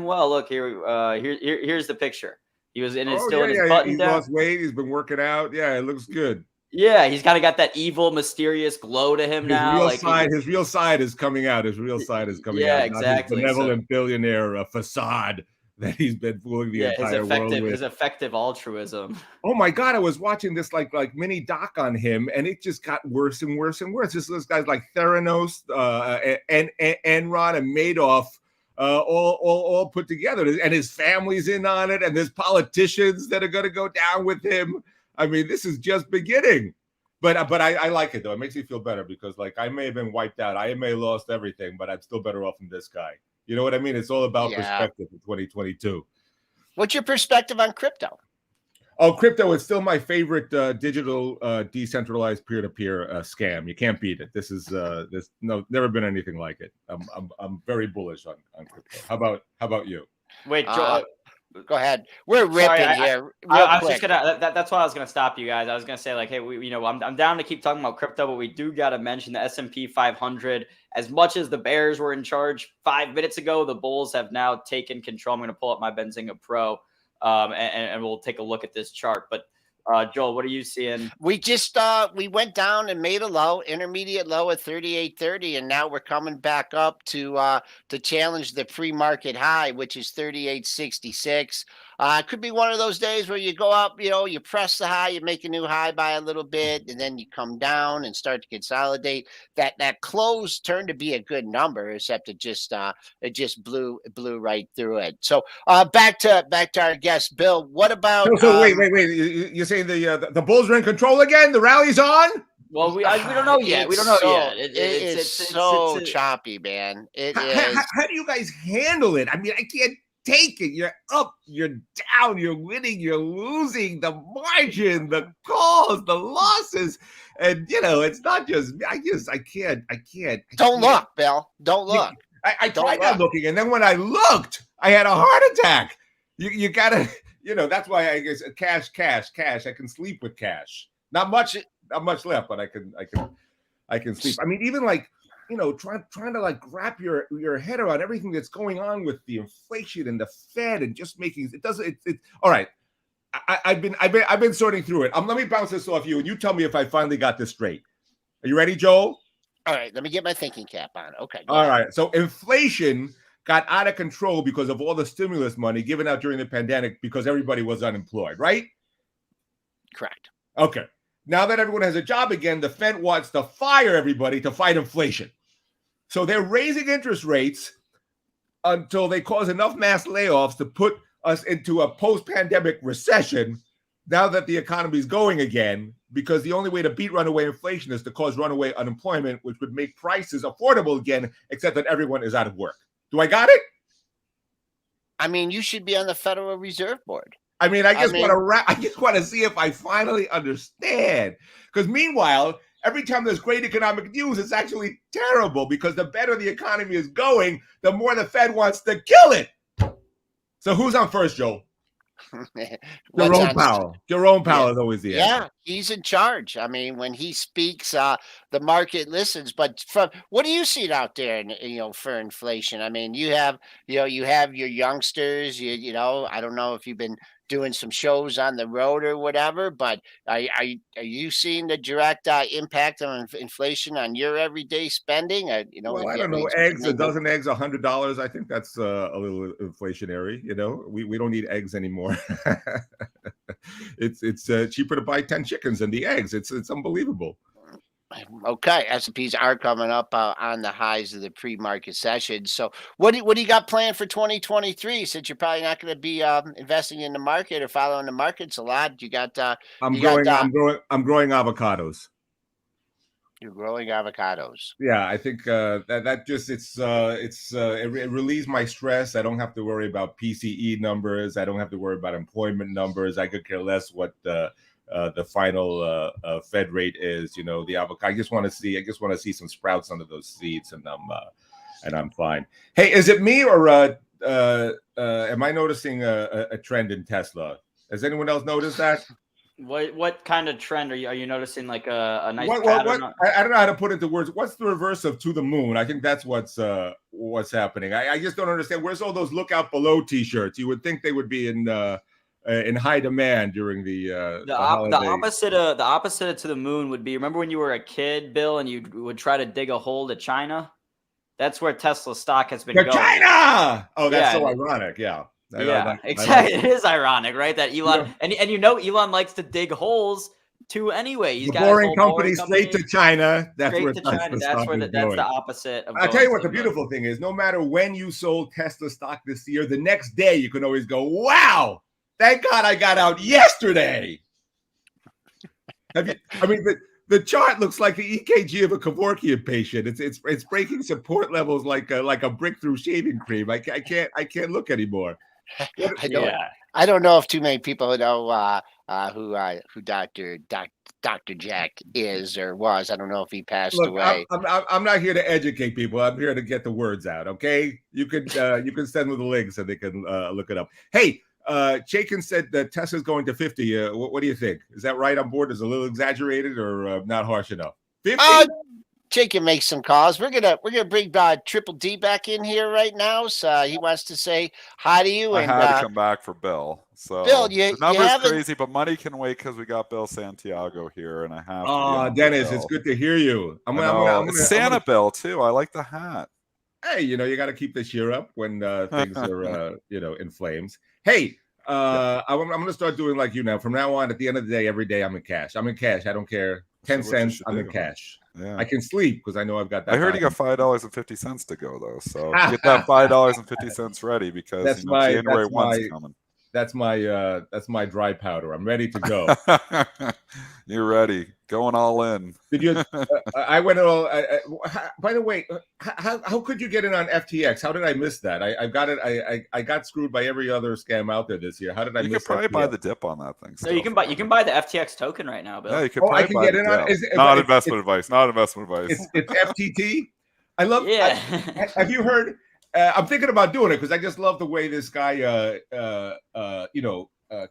well. Look here. Here's the picture. He was in his button he's down. Lost weight. He's been working out. Yeah, it looks good. Yeah, he's kind of got that evil, mysterious glow to him now. His real side is coming out. Yeah, exactly. His benevolent billionaire facade that he's been fooling the entire world with. His effective altruism. Oh my God, I was watching this like mini doc on him, and it just got worse and worse and worse. This guys like Theranos, and Enron and Madoff. All put together, and his family's in on it, and there's politicians that are going to go down with him. I mean, this is just beginning, but I like it though. It makes me feel better because, like, I may have been wiped out, I may have lost everything, but I'm still better off than this guy. You know what I mean? It's all about perspective in 2022. What's your perspective on crypto? Oh, crypto is still my favorite digital decentralized peer-to-peer scam. You can't beat it. This is never been anything like it. I'm very bullish on crypto. How about you? Wait, Joel, go ahead. We're ripping here. I was just gonna. That's why I was gonna stop you guys. I was gonna say, like, hey, I'm down to keep talking about crypto, but we do gotta mention the S&P 500. As much as the Bears were in charge 5 minutes ago, the Bulls have now taken control. I'm gonna pull up my Benzinga Pro. And we'll take a look at this chart. But Joel, what are you seeing? We just we went down and made a low, intermediate low at 38.30, and now we're coming back up to challenge the pre-market high, which is 38.66. it could be one of those days where you go up, you press the high, you make a new high by a little bit, and then you come down and start to consolidate. That close turned to be a good number, except it just blew right through it. So back to our guest, Bill. What about? So wait. You're saying the Bulls are in control again? The rally's on? Well, we don't know yet. We don't know yet. It's so choppy, man. It is. How do you guys handle it? I mean, I can't take it. You're up, you're down, you're winning, you're losing. The margin, the calls, the losses, and it's not just. I can't. Don't look, Bill. Don't look. I tried not looking, and then when I looked, I had a heart attack. You gotta. That's why I guess cash. I can sleep with cash. Not much left, but I can sleep. I mean, even like, trying to like wrap your head around everything that's going on with the inflation and the Fed and just making it all right. I've been sorting through it. Let me bounce this off you, and you tell me if I finally got this straight. Are you ready, Joel? All right, let me get my thinking cap on. Okay. All right. So inflation got out of control because of all the stimulus money given out during the pandemic because everybody was unemployed, right? Correct. Okay. Now that everyone has a job again, the Fed wants to fire everybody to fight inflation. So they're raising interest rates until they cause enough mass layoffs to put us into a post-pandemic recession now that the economy is going again, because the only way to beat runaway inflation is to cause runaway unemployment, which would make prices affordable again, except that everyone is out of work. Do I got it? I mean, you should be on the Federal Reserve Board. I just want to see if I finally understand. Because meanwhile, every time there's great economic news, it's actually terrible because the better the economy is going, the more the Fed wants to kill it. So who's on first, Joe? Jerome Powell. Jerome Powell is always the answer. Yeah, he's in charge. I mean, when he speaks, the market listens. But what do you see out there, for inflation? I mean, you have your youngsters. I don't know if you've been doing some shows on the road or whatever, but are you seeing the direct impact on inflation on your everyday spending? Well, I don't know. A dozen eggs, $100. I think that's a little inflationary. We don't need eggs anymore. It's cheaper to buy 10 chickens than the eggs. It's unbelievable. Okay, S&Ps are coming up on the highs of the pre-market session. So, what do you got planned for 2023? Since you're probably not going to be investing in the market or following the markets a lot, you got. I'm growing avocados. You're growing avocados. Yeah, I think that just it relieves my stress. I don't have to worry about PCE numbers. I don't have to worry about employment numbers. I could care less what the final Fed rate is. The avocado. I just want to see some sprouts under those seeds, and I'm fine. Hey, is it me or am I noticing a trend in Tesla? Has anyone else noticed that? What kind of trend are you noticing? Like a nice pattern? I don't know how to put it into words. What's the reverse of to the moon? I think that's what's happening. I just don't understand. Where's all those look out below T-shirts? You would think they would be in high demand during the opposite of to the moon would be, remember when you were a kid, Bill, and you would try to dig a hole to China? That's where Tesla stock has been going. China! Oh, that's so ironic. Yeah. Exactly. It is ironic, right? That Elon and Elon likes to dig holes too anyway. He's got boring company straight to China. That's where China. That's the opposite of. I'll tell you what the beautiful thing is. No matter when you sold Tesla stock this year, the next day you can always go, wow, thank God I got out yesterday. The chart looks like the EKG of a Kevorkian patient. It's breaking support levels like a brick through shaving cream. I can't look anymore. I don't know if too many people know who Dr. Jack is or was. I don't know if he passed away. I'm not here to educate people. I'm here to get the words out. Okay, you can send them the link so they can look it up. Hey, Chaikin said that Tesla's going to 50. What do you think? Is that right on board? Is it a little exaggerated or not harsh enough? 50. Jake can make some calls. We're gonna bring Triple D back in here right now. So he wants to say hi to you. I had to come back for Bill. So Bill, the number's crazy, but money can wait because we got Bill Santiago here, and I have. Oh, Dennis, it's good to hear you. I'm gonna Santa Bill too. I like the hat. Hey, you got to keep the cheer up when things are in flames. Hey, I'm going to start doing like you now. From now on, at the end of the day, every day I'm in cash. I'm in cash. I don't care. 10 That's what you cents. should I'm in do. cash. Yeah. I can sleep because I know I've got that. I heard you got $5.50 to go though, so get that $5.50 ready because That's January 1's coming. That's my dry powder. I'm ready to go. You're ready, going all in. Did you? I went all. By the way, how could you get in on FTX? How did I miss that? I got it. I got screwed by every other scam out there this year. How did I miss? You could probably FTX? buy the dip on that thing. No, you can buy the FTX token right now, Bill. Yeah, you could. I can get in on it. Not investment advice. Not investment advice. It's FTT. I love. Yeah. Have you heard? I'm thinking about doing it because I just love the way this guy,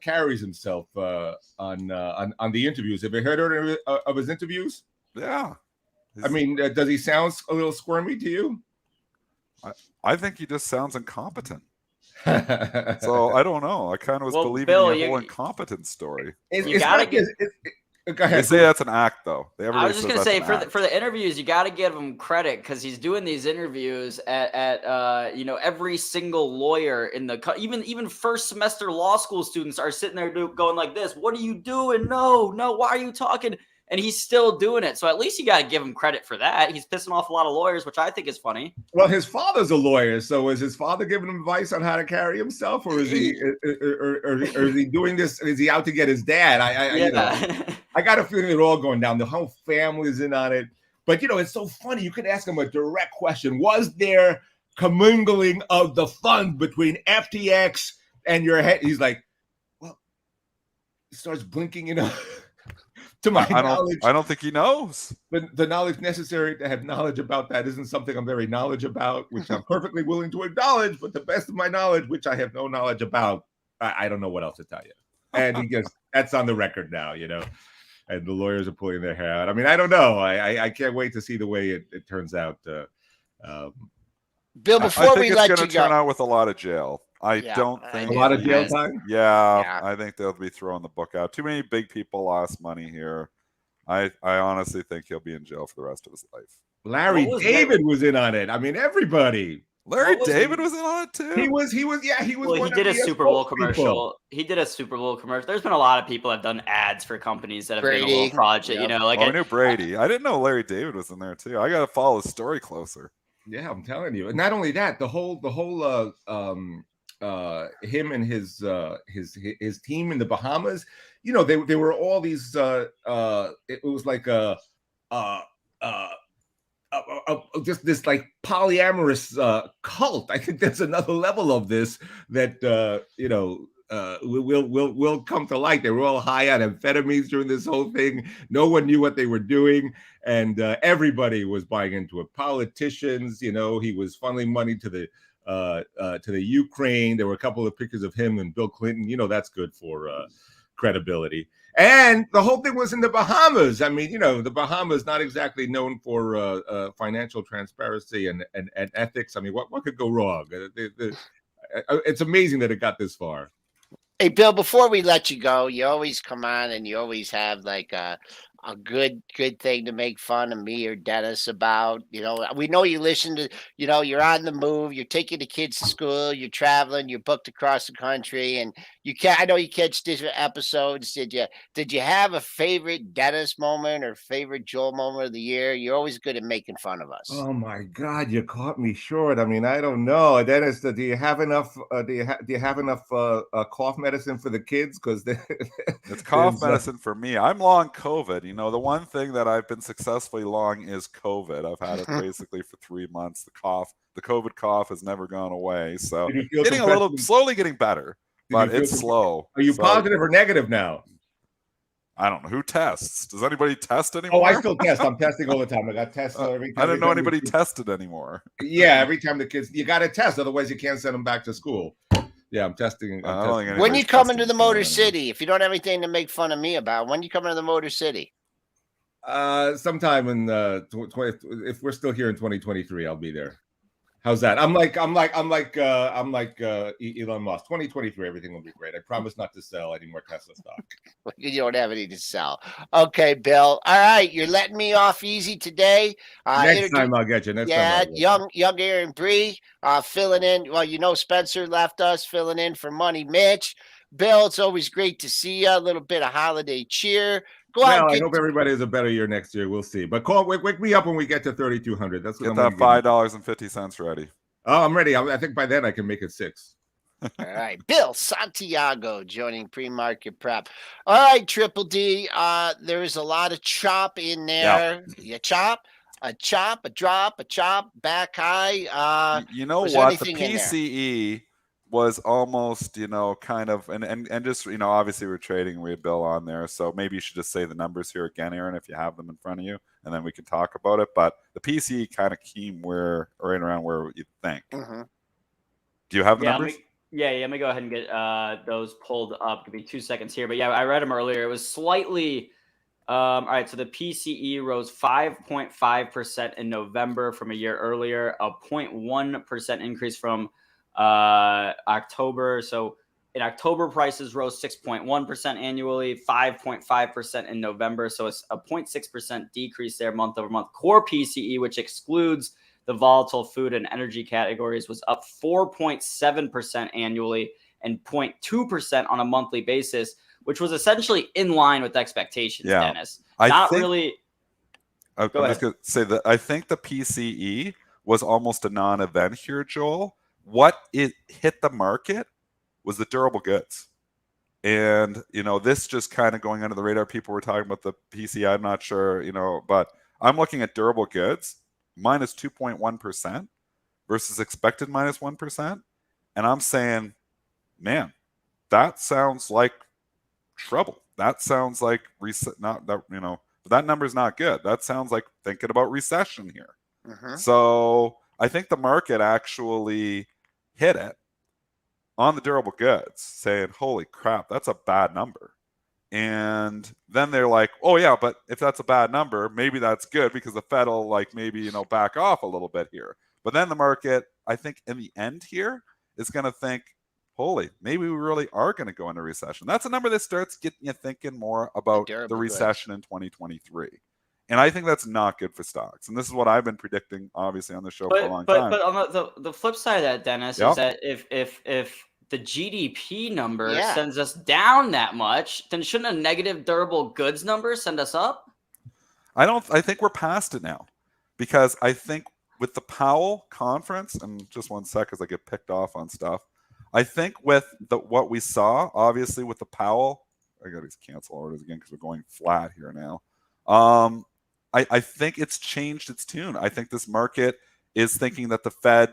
carries himself on the interviews. Have you heard of his interviews? Yeah. I mean, does he sound a little squirmy to you? I think he just sounds incompetent. So I don't know. I kind of was believing Bill, the whole incompetence story. You gotta get. Go ahead. They say that's an act, though. I was just gonna say for the interviews, you got to give him credit because he's doing these interviews at every single lawyer in the even first semester law school students are sitting there going like this. What are you doing? No, why are you talking? And he's still doing it. So at least you got to give him credit for that. He's pissing off a lot of lawyers, which I think is funny. Well, his father's a lawyer, so is his father giving him advice on how to carry himself, or is he or is he doing this? Is he out to get his dad? I got a feeling it's all going down. The whole family's in on it. But it's so funny. You could ask him a direct question: was there commingling of the funds between FTX and your head? He's like, well, he starts blinking, To my knowledge, I don't think he knows. The knowledge necessary to have knowledge about that isn't something I'm very knowledgeable about, which I'm perfectly willing to acknowledge. But the best of my knowledge, which I have no knowledge about, I don't know what else to tell you. And he goes, that's on the record now, And the lawyers are pulling their hair out. I mean, I don't know. I can't wait to see the way it turns out. Bill, before we let you go, it's going to turn out with a lot of jail. I don't think a lot of jail time. Yeah, I think they'll be throwing the book out. Too many big people lost money here. I honestly think he'll be in jail for the rest of his life. Larry David was in on it. I mean, everybody. Larry David was in on it too. He was. Well, he did a Super Bowl commercial. He did a Super Bowl commercial. There's been a lot of people that have done ads for companies that have been a little project. Yep. I knew Brady. I didn't know Larry David was in there too. I got to follow his story closer. Yeah, I'm telling you. And not only that, the whole him and his team in the Bahamas, they were all these it was like just this like polyamorous cult. I think there's another level of this that will come to light. They were all high on amphetamines during this whole thing. No one knew what they were doing, and everybody was buying into it. Politicians, he was funneling money to the Ukraine. There were a couple of pictures of him and Bill Clinton. That's good for credibility. And the whole thing was in the Bahamas. I mean, the Bahamas not exactly known for financial transparency and ethics. I mean, what could go wrong? It's amazing that it got this far. Hey, Bill, before we let you go, you always come on and you always have like a good thing to make fun of me or Dennis about. We know you listen to, you're on the move, you're taking the kids to school, you're traveling, you're booked across the country, and I know you catch different episodes. Did you have a favorite Dennis moment or favorite Joel moment of the year? You're always good at making fun of us. Oh my God, you caught me short. I mean, I don't know. Dennis, do you have enough? Do you have enough cough medicine for the kids? Because it's cough medicine for me. I'm long COVID. The one thing that I've been successfully long is COVID. I've had it basically for 3 months. The COVID cough has never gone away. So slowly getting better, but it's slow. Are you positive or negative now? I don't know. Who tests? Does anybody test anymore? Oh, I still test. I'm testing all the time. I got tests every time. I didn't know anybody tested anymore. Yeah, every time the kids, you got to test. Otherwise, you can't send them back to school. Yeah, I'm testing. When you come into the Motor City, if you don't have anything to make fun of me about, when you come into the Motor City? Sometime in if we're still here in 2023, I'll be there. How's that? I'm like Elon Musk. 2023, everything will be great. I promise not to sell any more Tesla stock. You don't have any to sell. Okay, Bill. All right, you're letting me off easy today. Next time I'll get you. Young Aaron Bree filling in. Well, Spencer left us filling in for Money Mitch. Bill, it's always great to see you. A little bit of holiday cheer. Go out Well, and I get hope everybody has a better year next year. We'll see. But wake me up when we get to 3,200. That's what Get I'm that going to $5.50 ready. Oh, I'm ready. I think by then I can make it 6. All right, Bill Santiago joining pre-market prep. All right, Triple D. There is a lot of chop in there. You chop, a drop, a chop, back high. You know was there what? The anything in there? PCE was almost, kind of, and just, obviously we're trading. We had Bill on there, so maybe you should just say the numbers here again, Aaron, if you have them in front of you, and then we can talk about it. But the PCE kind of came right around where you think. Mm-hmm. Do you have the numbers? Let me go ahead and get those pulled up. Give me 2 seconds here. But yeah, I read them earlier. It was slightly all right. So the PCE rose 5.5% in November from a year earlier, a 0.1% increase from October. So in October, prices rose 6.1% annually, 5.5% in November. So it's a 0.6% decrease there month over month. Core PCE, which excludes the volatile food and energy categories, was up 4.7% annually and 0.2% on a monthly basis, which was essentially in line with expectations, Dennis. I'm Go just ahead. going to say that I think the PCE was almost a non-event here, Joel. What it hit the market was the durable goods. And, this just kind of going under the radar. People were talking about the PCE. I'm not sure, but I'm looking at durable goods minus 2.1% versus expected minus 1%. And I'm saying, man, that sounds like trouble. That sounds like that number is not good. That sounds like thinking about recession here. Mm-hmm. So I think the market actually hit it on the durable goods, saying, holy crap, that's a bad number. And then they're like, oh yeah, but if that's a bad number, maybe that's good because the Fed will maybe, back off a little bit here. But then the market, I think in the end here, is going to think, holy, maybe we really are going to go into recession. That's a number that starts getting you thinking more about the recession in 2023. And I think that's not good for stocks. And this is what I've been predicting, obviously, on the show for a long time. But on the flip side of that, Dennis, is that if the GDP number sends us down that much, then shouldn't a negative durable goods number send us up? I think we're past it now, because I think with the Powell conference, and just one sec as I get picked off on stuff, I think with what we saw, obviously with the Powell, I got these cancel orders again because we're going flat here now. I think it's changed its tune. I think this market is thinking that the Fed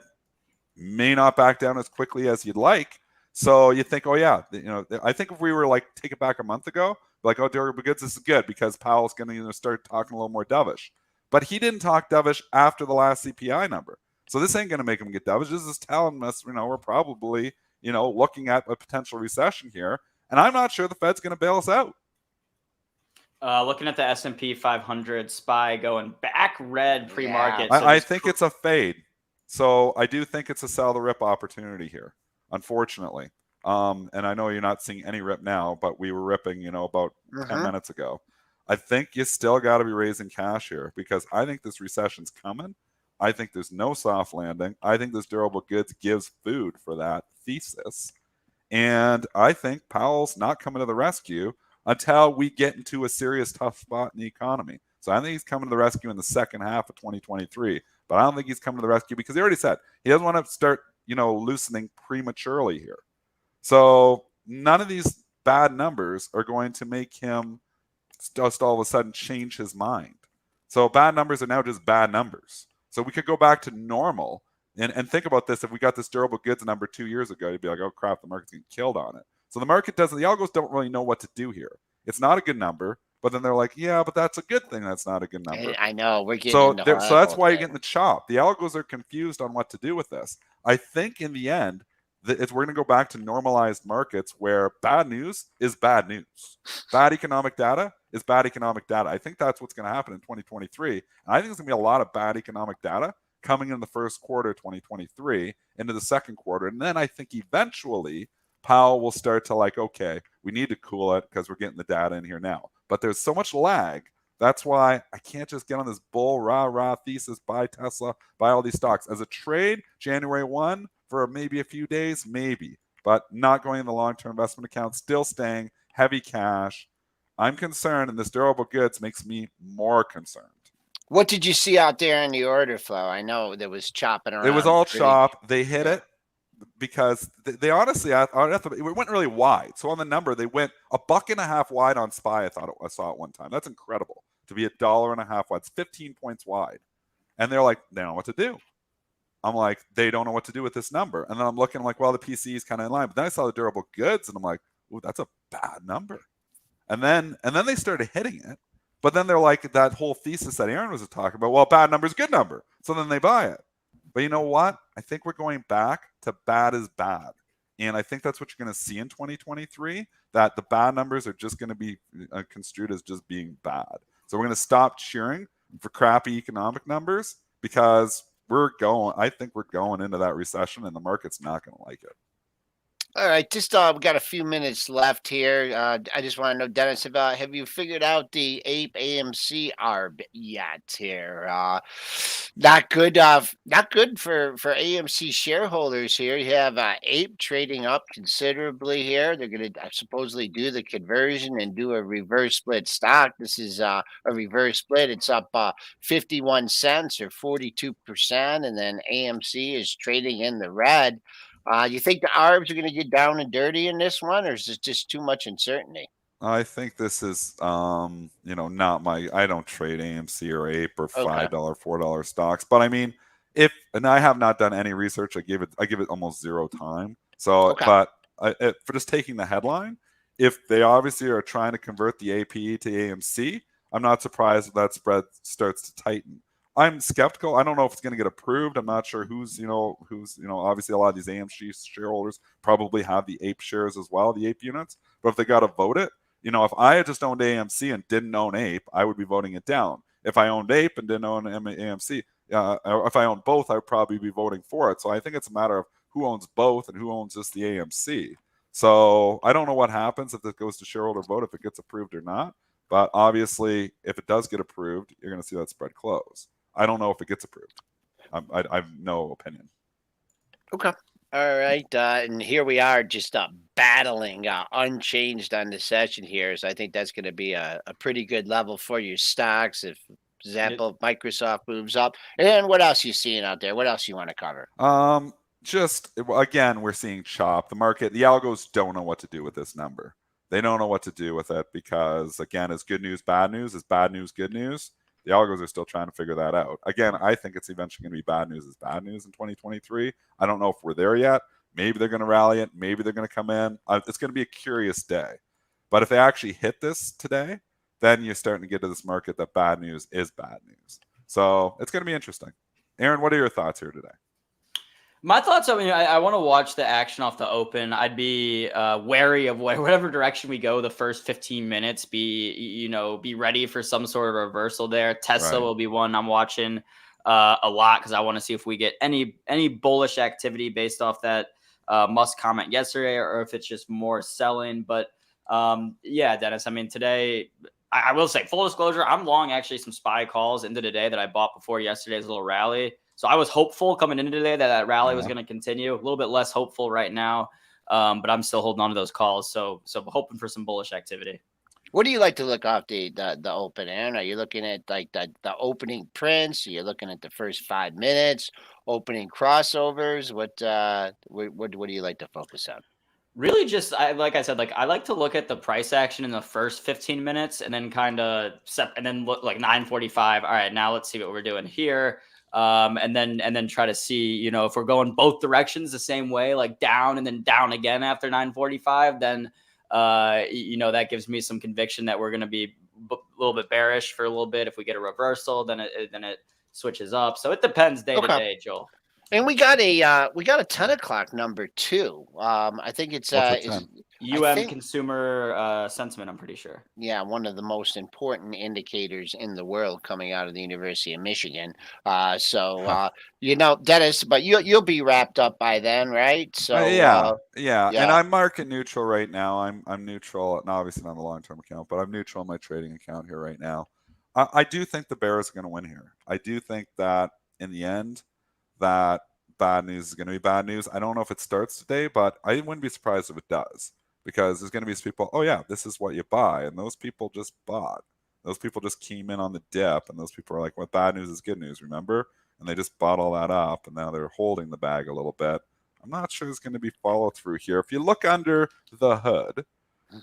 may not back down as quickly as you'd like. So you think, oh yeah, I think if we were take it back a month ago, oh, durable goods, this is good because Powell's going to start talking a little more dovish. But he didn't talk dovish after the last CPI number. So this ain't going to make him get dovish. This is telling us, we're probably, looking at a potential recession here. And I'm not sure the Fed's going to bail us out. Looking at the S&P 500 SPY going back red pre-market. Yeah. I think it's a fade. So I do think it's a sell the rip opportunity here, unfortunately. And I know you're not seeing any rip now, but we were ripping, about 10 minutes ago. I think you still got to be raising cash here because I think this recession's coming. I think there's no soft landing. I think this durable goods gives food for that thesis. And I think Powell's not coming to the rescue until we get into a serious tough spot in the economy. So I think he's coming to the rescue in the second half of 2023. But I don't think he's coming to the rescue because he already said he doesn't want to start, loosening prematurely here. So none of these bad numbers are going to make him just all of a sudden change his mind. So bad numbers are now just bad numbers. So we could go back to normal and think about this. If we got this durable goods number 2 years ago, you'd be like, oh crap, the market's getting killed on it. So the market the algos don't really know what to do here. It's not a good number, but then they're like, yeah, but that's a good thing. That's not a good number. I know we're getting so that's why you're getting the chop. The algos are confused on what to do with this. I think in the end, we're going to go back to normalized markets where bad news is bad news. Bad economic data is bad economic data. I think that's what's going to happen in 2023. And I think there's going to be a lot of bad economic data coming in the first quarter of 2023 into the second quarter. And then I think eventually Powell will start to okay, we need to cool it because we're getting the data in here now. But there's so much lag. That's why I can't just get on this bull rah thesis, buy Tesla, buy all these stocks. As a trade, January 1 for maybe a few days, maybe. but not going in the long-term investment account, still staying heavy cash. I'm concerned, and this durable goods makes me more concerned. What did you see out there in the order flow? I know there was chopping around. It was all pretty- chop. They hit it because they honestly, I thought it went really wide. So on the number, they went $1.50 wide on SPY. I saw it one time. That's incredible to be $1.50 wide. It's 15 points wide, and they're like, they don't know what to do. I'm like, they don't know what to do with this number. And then I'm looking like, well, the PC is kind of in line. But then I saw the durable goods, and I'm like, ooh, that's a bad number. And then they started hitting it. But then they're like, that whole thesis that Aaron was talking about, well, bad number is good number. So then they buy it. But you know what? I think we're going back to bad is bad. And I think that's what you're going to see in 2023, that the bad numbers are just going to be construed as just being bad. So we're going to stop cheering for crappy economic numbers because I think we're going into that recession and the market's not going to like it. All right, just we got a few minutes left here. I just want to know, Dennis, about have you figured out the APE AMC ARB yet? Here, not good. Not good for AMC shareholders here. You have APE trading up considerably here. They're going to supposedly do the conversion and do a reverse split stock. This is a reverse split. It's up 51 cents or 42%, and then AMC is trading in the red. You think the ARBs are going to get down and dirty in this one, or is it just too much uncertainty? I think this is, not I don't trade AMC or APE or $5, $4 stocks. But I mean, and I have not done any research. I give it almost zero time. So, but for just taking the headline, if they obviously are trying to convert the APE to AMC, I'm not surprised if that spread starts to tighten. I'm skeptical. I don't know if it's going to get approved. I'm not sure who's obviously a lot of these AMC shareholders probably have the APE shares as well, the APE units. But if they got to vote it, if I had just owned AMC and didn't own APE, I would be voting it down. If I owned APE and didn't own AMC, if I owned both, I would probably be voting for it. So I think it's a matter of who owns both and who owns just the AMC. So I don't know what happens if it goes to shareholder vote, if it gets approved or not. But obviously, if it does get approved, you're going to see that spread close. I don't know if it gets approved. I have no opinion. Okay. All right. And here we are just battling unchanged on the session here. So I think that's going to be a pretty good level for your stocks. If, for example, Microsoft moves up. And what else you seeing out there? What else you want to cover? Again, we're seeing chop. The market, the algos don't know what to do with this number. They don't know what to do with it because, again, is good news bad news? Is bad news good news? The algos are still trying to figure that out. Again, I think it's eventually going to be bad news is bad news in 2023. I don't know if we're there yet. Maybe they're going to rally it. Maybe they're going to come in. It's going to be a curious day. But if they actually hit this today, then you're starting to get to this market that bad news is bad news. So it's going to be interesting. Aaron, what are your thoughts here today? My thoughts, I want to watch the action off the open. I'd be wary of whatever direction we go the first 15 minutes. Be ready for some sort of reversal there. Tesla will be one I'm watching a lot because I want to see if we get any bullish activity based off that Musk comment yesterday, or if it's just more selling. But Dennis, today I will say, full disclosure, I'm long actually some SPY calls into the day that I bought before yesterday's little rally. So I was hopeful coming into today that rally was going to continue. A little bit less hopeful right now, but I'm still holding on to those calls. So hoping for some bullish activity. What do you like to look off the open, Aaron? Are you looking at like the opening prints? Are you looking at the first 5 minutes, opening crossovers? What do you like to focus on? Really, just like I said, I like to look at the price action in the first 15 minutes and then and then look like 9:45. All right, now let's see what we're doing here. And then try to see, if we're going both directions the same way, like down and then down again after 9:45, then, that gives me some conviction that we're going to be a little bit bearish for a little bit. If we get a reversal, then it switches up. So it depends day to day, Joel. And we got a 10 o'clock number too. I think it's consumer sentiment, I'm pretty sure. Yeah, one of the most important indicators in the world coming out of the University of Michigan. Dennis, but you'll be wrapped up by then, right? So yeah. And I'm market neutral right now. I'm neutral, and obviously not on the long-term account, but I'm neutral on my trading account here right now. I do think the bears are going to win here. I do think that in the end, that bad news is going to be bad news. I don't know if it starts today, but I wouldn't be surprised if it does, because there's going to be people, oh yeah, this is what you buy. And those people just bought. Those people just came in on the dip, and those people are like, what bad news is good news, remember? And they just bought all that up, and now they're holding the bag a little bit. I'm not sure there's going to be follow through here. If you look under the hood,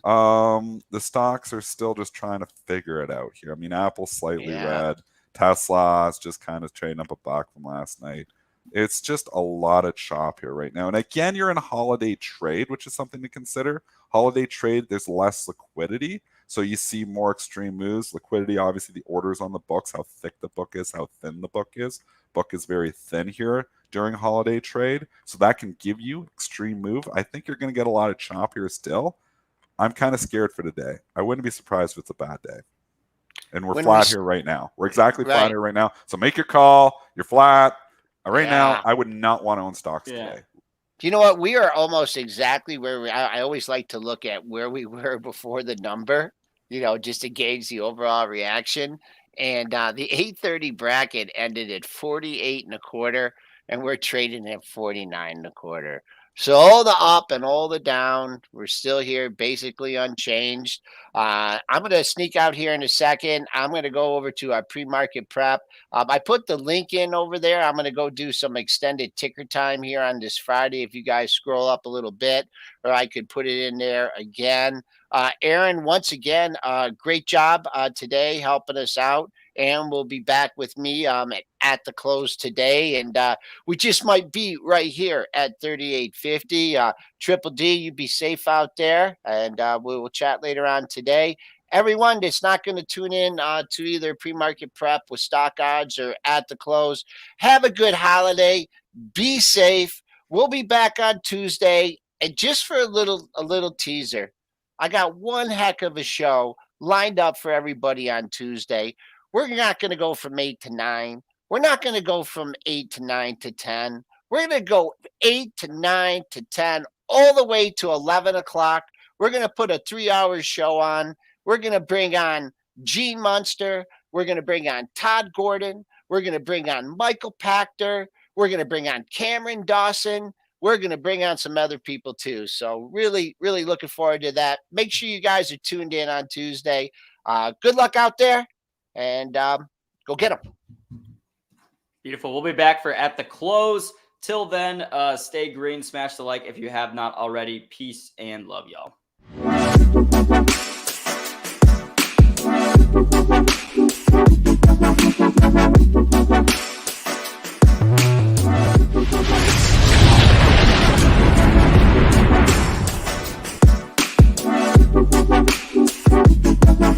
the stocks are still just trying to figure it out here. I mean, Apple's slightly red. Tesla's just kind of trading up a buck from last night. It's just a lot of chop here right now. And again, you're in a holiday trade, which is something to consider. Holiday trade, there's less liquidity. So you see more extreme moves. Liquidity, obviously, the orders on the books, how thick the book is, how thin the book is. Book is very thin here during holiday trade. So that can give you extreme move. I think you're going to get a lot of chop here still. I'm kind of scared for today. I wouldn't be surprised if it's a bad day. And we're flat here right now. We're exactly flat here right now. So make your call. You're flat. Right now, I would not want to own stocks today. Do you know what? We are almost exactly where I always like to look at where we were before the number, just to gauge the overall reaction. And the 8:30 bracket ended at 48.25, and we're trading at 49.25. So all the up and all the down, we're still here, basically unchanged. I'm going to sneak out here in a second. I'm going to go over to our pre-market prep. I put the link in over there. I'm going to go do some extended ticker time here on this Friday. If you guys scroll up a little bit, or I could put it in there again. Aaron, once again, great job today helping us out. And will be back with me at the close today. And we just might be right here at 38.50. Triple D, you be safe out there. And we will chat later on today. Everyone that's not going to tune in to either pre-market prep with stock odds or at the close, have a good holiday. Be safe. We'll be back on Tuesday. And just for a little teaser, I got one heck of a show lined up for everybody on Tuesday. We're not going to go from 8 to 9. We're not going to go from 8 to 9 to 10. We're going to go 8 to 9 to 10, all the way to 11 o'clock. We're going to put a 3-hour show on. We're going to bring on Gene Munster. We're going to bring on Todd Gordon. We're going to bring on Michael Pachter. We're going to bring on Cameron Dawson. We're going to bring on some other people too. So really, really looking forward to that. Make sure you guys are tuned in on Tuesday. Good luck out there. And go get them. Beautiful. We'll be back for At the Close. Till then, stay green. Smash the like if you have not already. Peace and love, y'all.